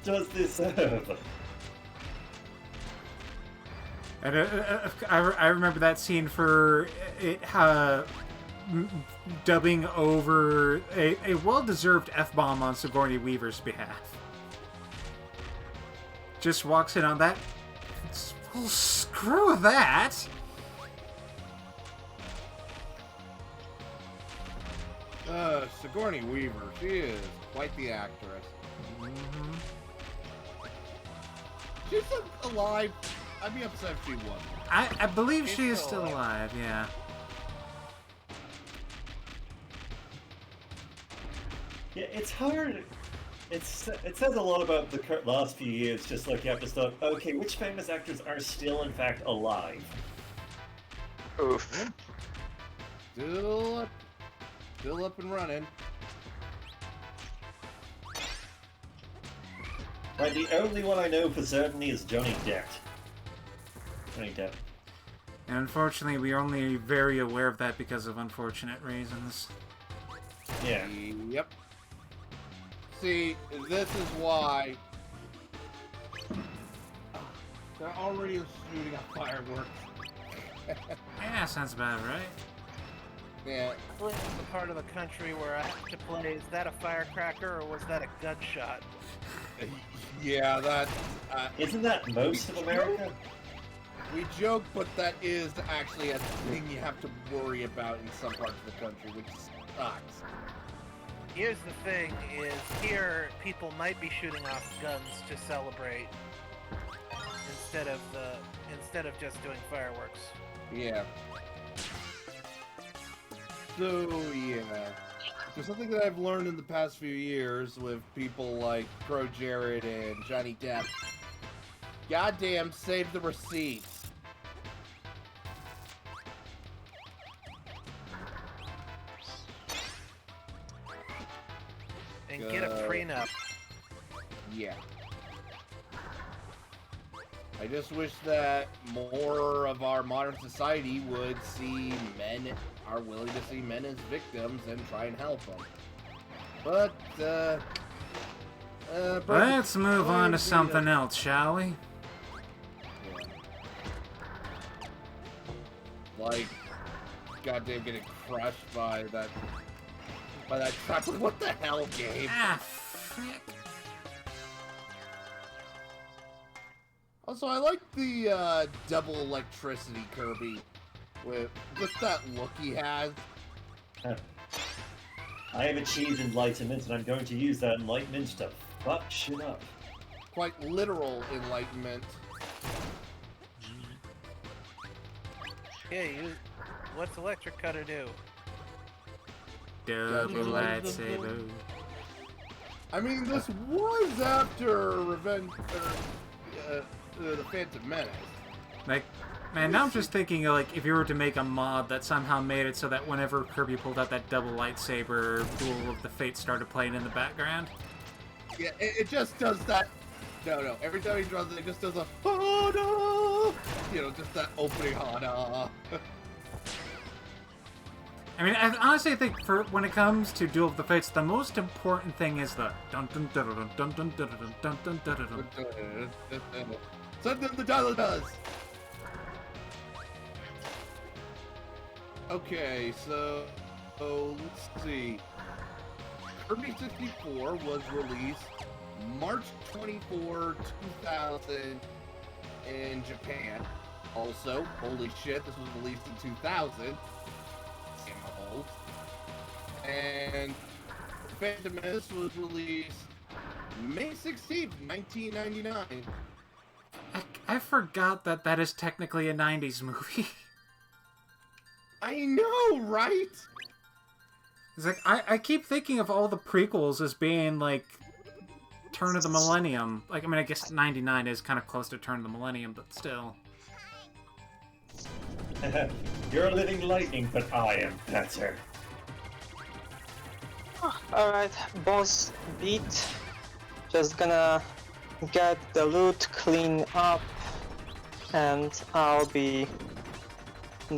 does this serve? And I remember that scene for it. dubbing over a well-deserved F-bomb on Sigourney Weaver's behalf. Just walks in on that. Well, screw that! Sigourney Weaver, she is quite the actress. Mm-hmm. She's alive. I'd be upset if she wasn't. I believe She's she is still still alive, yeah. Yeah, it's hard. It says a lot about the last few years, just like you have to start, okay, which famous actors are still, in fact, alive? Oof. Still up and running. Right, the only one I know for certainty is Johnny Depp. Johnny Depp. And unfortunately, we are only very aware of that because of unfortunate reasons. Yeah. Yep. See, this is why they're already shooting off fireworks. Yeah, sounds about right. Yeah. This is the part of the country where I have to play, is that a firecracker or was that a gunshot? Yeah, that. Isn't that most of America? We joke, but that is actually a thing you have to worry about in some parts of the country, which sucks. Here's the thing, is here people might be shooting off guns to celebrate instead of just doing fireworks. Yeah. So, yeah. There's something that I've learned in the past few years with people like Pro Jared and Johnny Depp. Goddamn, save the receipts. And get a prenup. Yeah. I just wish that more of our modern society would see men, are willing to see men as victims and try and help them. But, Let's move on to something else, shall we? Yeah. Like, goddamn getting crushed by that trap. What the hell, game? Ah, frick. Also, I like the double electricity Kirby with just that look he has. I have achieved enlightenment, and I'm going to use that enlightenment to fuck shit up. Quite literal enlightenment. Yeah, what's Electric Cutter do? Double lightsaber. I mean, this was after the Phantom Menace. Like, man, now I'm just thinking, like, if you were to make a mod that somehow made it so that whenever Kirby pulled out that double lightsaber, Duel of the Fates started playing in the background. Yeah, it just does that. No. Every time he draws it, it just does a Hana! You know, just that opening Hana. I mean, I honestly think for when it comes to Duel of the Fates, the most important thing is the dun dun dun dun dun dun dun dun dun dun dun dun. Something the dollar does. Okay, so let's see. Kirby 64 was released March 24, 2000 in Japan. Also, holy shit, this was released in 2000. Old. And Phantom Menace was released May 16th, 1999. I forgot that that is technically a 90s movie. I know, right? It's like, I keep thinking of all the prequels as being, like, turn of the millennium. Like, I mean, I guess 99 is kind of close to turn of the millennium, but still. You're living lightning, but I am better. Alright, boss beat. Just gonna get the loot clean up and I'll be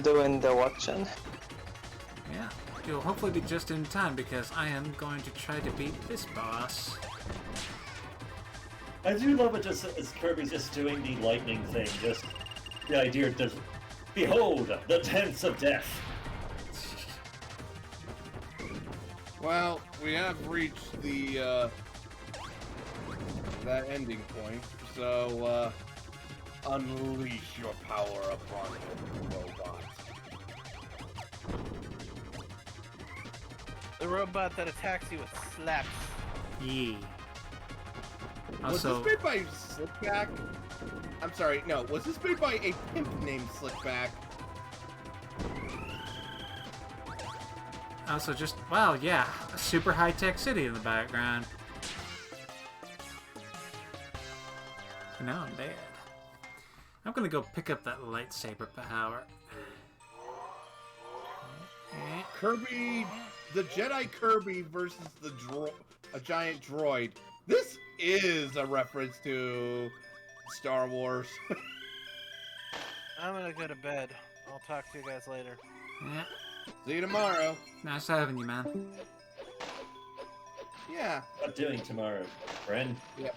doing the watching. Yeah, you'll hopefully be just in time because I am going to try to beat this boss. I do love it just as Kirby's just doing the lightning thing, just the idea of just, behold, the tents of death. Well, we have reached the, that ending point, so, unleash your power upon the robot. The robot that attacks you with slaps. Yeah. Was Also, this made by Slickback? I'm sorry, no, was this made by a pimp named Slickback? just, wow, yeah, a super high-tech city in the background. Now I'm dead. I'm gonna go pick up that lightsaber power. Kirby, the Jedi Kirby versus a giant droid. This is a reference to Star Wars. I'm gonna go to bed. I'll talk to you guys later. Yeah, See you tomorrow. nice having you, man. Yeah. What doing tomorrow, friend? Yep.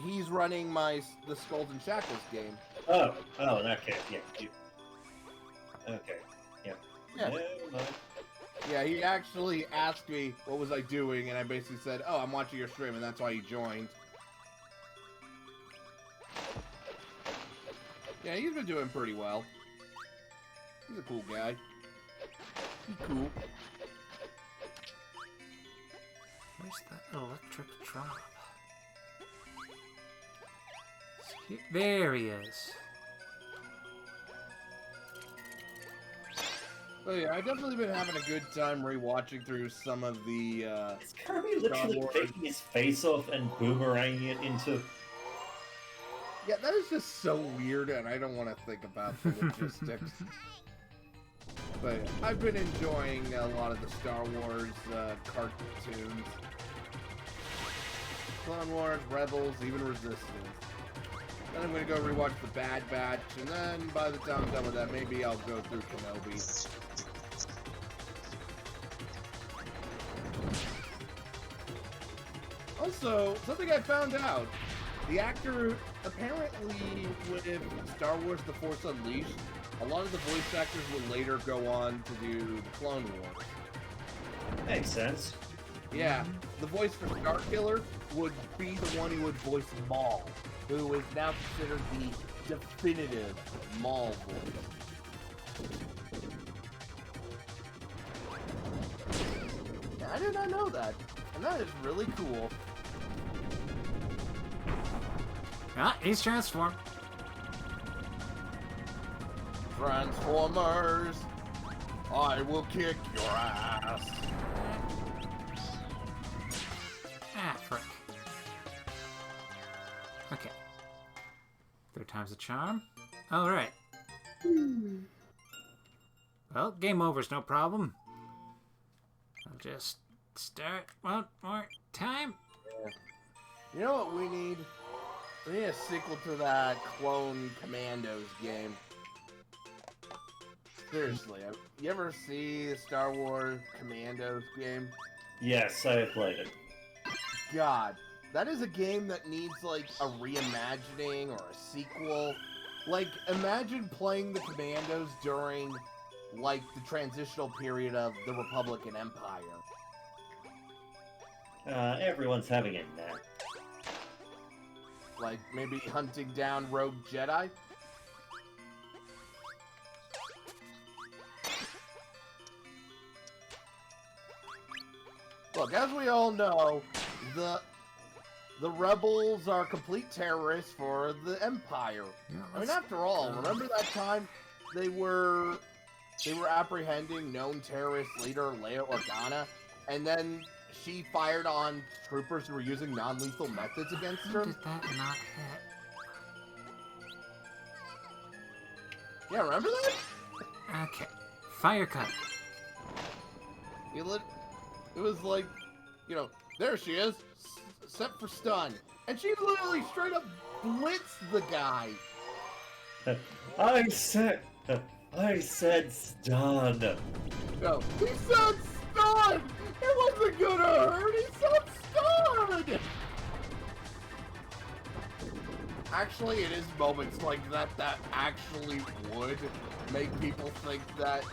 He's running the Skulls and Shackles game. Oh, in that case, yeah. Okay, yeah. Yeah. No. Yeah, he actually asked me what was I doing, and I basically said, "Oh, I'm watching your stream," and that's why he joined. Yeah, he's been doing pretty well. He's a cool guy. He's cool. Where's that electric drop? There he is. But yeah, I've definitely been having a good time rewatching through some of the, Is Kirby literally Wars. taking his face off and boomeranging it into... Yeah, that is just so weird, and I don't want to think about the logistics. But I've been enjoying a lot of the Star Wars cartoons. Clone Wars, Rebels, even Resistance. Then I'm going to go rewatch The Bad Batch, and then by the time I'm done with that, maybe I'll go through Kenobi. Also, something I found out. The actor, apparently with Star Wars The Force Unleashed, a lot of the voice actors would later go on to do the Clone Wars. Makes sense. Yeah, the voice for Starkiller would be the one who would voice Maul, who is now considered the definitive Maul voice. Yeah, I did not know that, and that is really cool. Ah, he's transformed. Transformers, I will kick your ass. Ah, frick. Okay. Third time's a charm. Alright. Well, game over's no problem. I'll just start one more time. You know what we need? We need a sequel to that Clone Commandos game. Seriously, you ever see the Star Wars Commandos game? Yes, I have played it. God, that is a game that needs, like, a reimagining or a sequel. Like, imagine playing the Commandos during, like, the transitional period of the Republic and Empire. Everyone's having a nap. Like, maybe hunting down rogue Jedi? Look, as we all know, the rebels are complete terrorists for the Empire. Yeah, I mean, let's after all, go. remember that time they were apprehending known terrorist leader Leia Organa, and then she fired on troopers who were using non-lethal methods against How her? did that not hit? Yeah, remember that? Okay. Fire cut. It was like, you know, there she is, set for stun. And she literally straight up blitzed the guy. I said stun. No, he said stun! It wasn't gonna hurt, he said stun! Actually, it is moments like that that actually would make people think that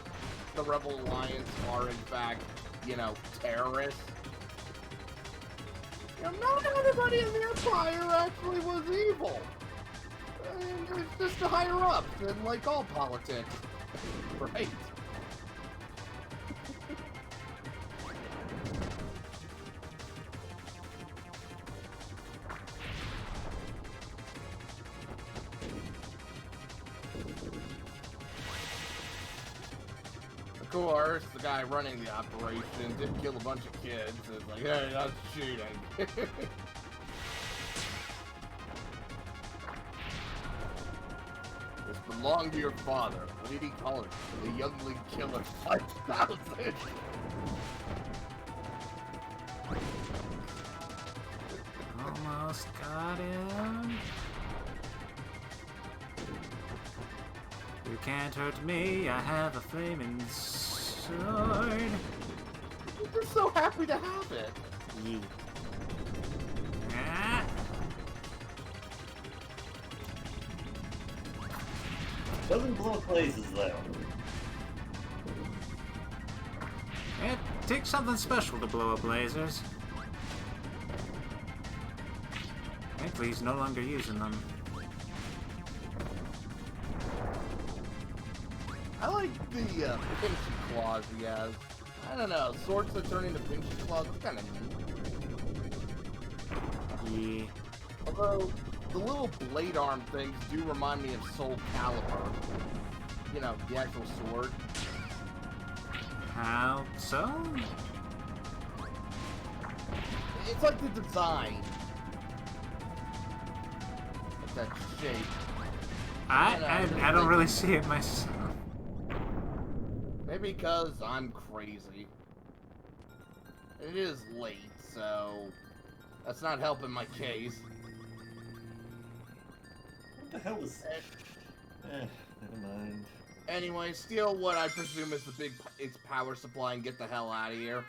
the Rebel Alliance are in fact you know, terrorists. You know, not everybody in the Empire actually was evil. It's just the higher ups, and like all politics, right? Of course, the guy running the operation did kill a bunch of kids. It's like, hey, that's cheating. This belonged to your father. What did he call it? The Youngling Killer 5000. Almost got him. You can't hurt me, I have a flaming sword. I'm just so happy to have it. Yeet. Ah. Doesn't blow places though. It takes something special to blow up lasers. Thankfully, he's no longer using them. I like the pinchy claws he has. I don't know, swords that turn into pinchy claws, it's kind of neat. Yeah. Although, the little blade arm things do remind me of Soul Calibur. You know, the actual sword. How so? It's like the design. Like that shape. I don't really see it myself. Maybe because I'm crazy. It is late, so that's not helping my case. What the hell was... never mind. Anyway, steal what I presume is its power supply and get the hell out of here.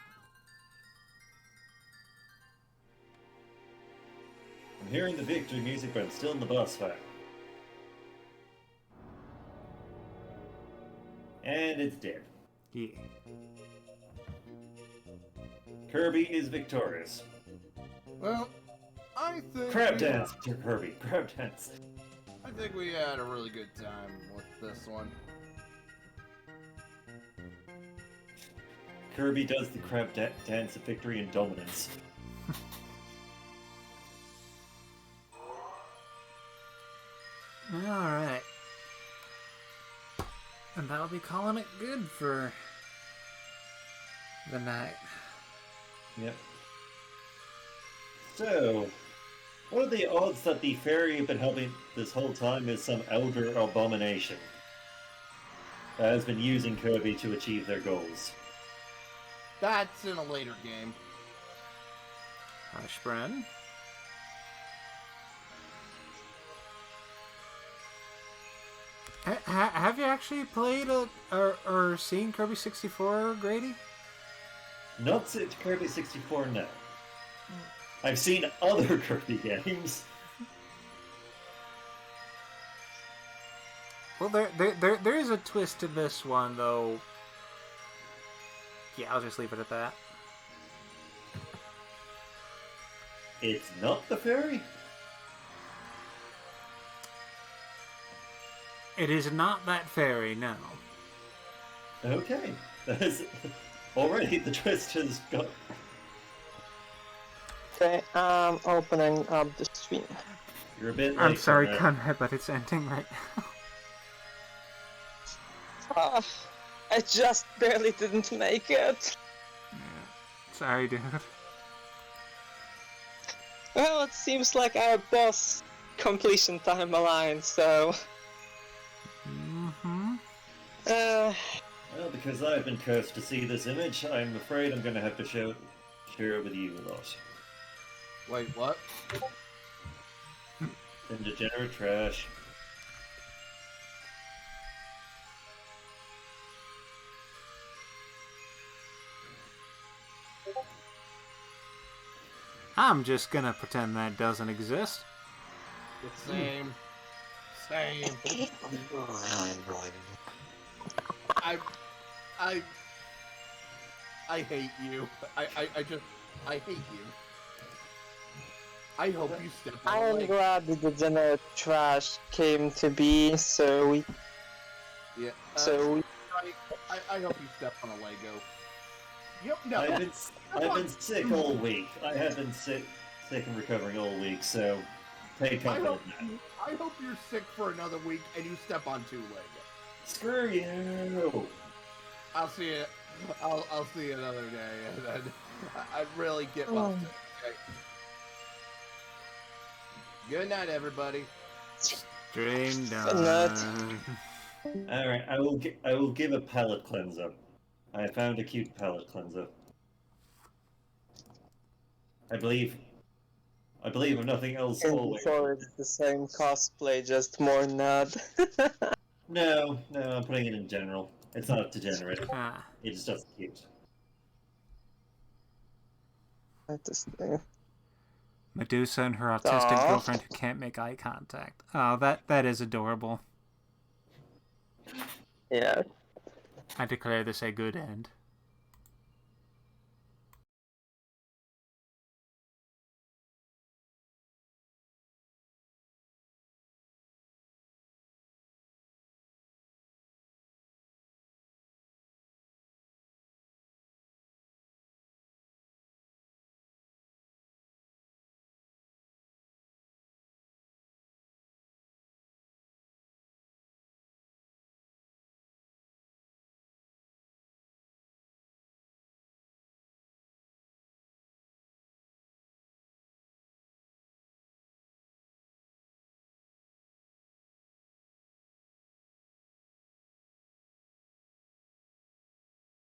I'm hearing the victory music, but I'm still in the boss fight. And it's dead. Yeah. Kirby is victorious. Well, I think Crab dance, Kirby. Crab dance. I think we had a really good time with this one. Kirby does the crab dance of victory and dominance. Alright. And that'll be calling it good for the night. Yep. So, what are the odds that the fairy you've been helping this whole time is some elder abomination that has been using Kirby to achieve their goals? That's in a later game. Hush, Bren. Have you actually played or seen Kirby 64, Grady? Not Kirby 64 now. I've seen other Kirby games. Well, there is a twist to this one, though. Yeah, I'll just leave it at that. It's not the fairy? It is not that fairy, no. Okay. That is... Already the twist has got... Okay, I'm opening up the stream. You're a bit late. I'm sorry, for that. Conrad, but it's ending right now. I just barely didn't make it. Yeah. Sorry, dude. Well, it seems like our boss completion time aligned, so... Mm-hmm. Well, because I've been cursed to see this image, I'm afraid I'm going to have to share it with you a lot. Wait, what? Indegenerate trash. I'm just gonna pretend that doesn't exist. Same. Same. I hate you. I hate you. I hope you step on I a am leg. glad that the general trash came to be, so we Yeah. so I hope you step on a Lego. Yep. No. I've been sick all week. I have been sick and recovering all week, so take I comfort hope, in that. I hope you're sick for another week and you step on 2 Lego. Screw you! I'll see you. I'll see you another day, and then I really get well sick. Okay. Good night, everybody. Stream Nut. done. Alright, I will give a palate cleanser. I found a cute palate cleanser. I believe if nothing else and always. before it's the same cosplay, just more nut. No, I'm putting it in general. It's not degenerate. Ah, It's just cute. Interesting. Medusa and her autistic Aw. girlfriend who can't make eye contact. Oh, that is adorable. Yeah. I declare this a good end.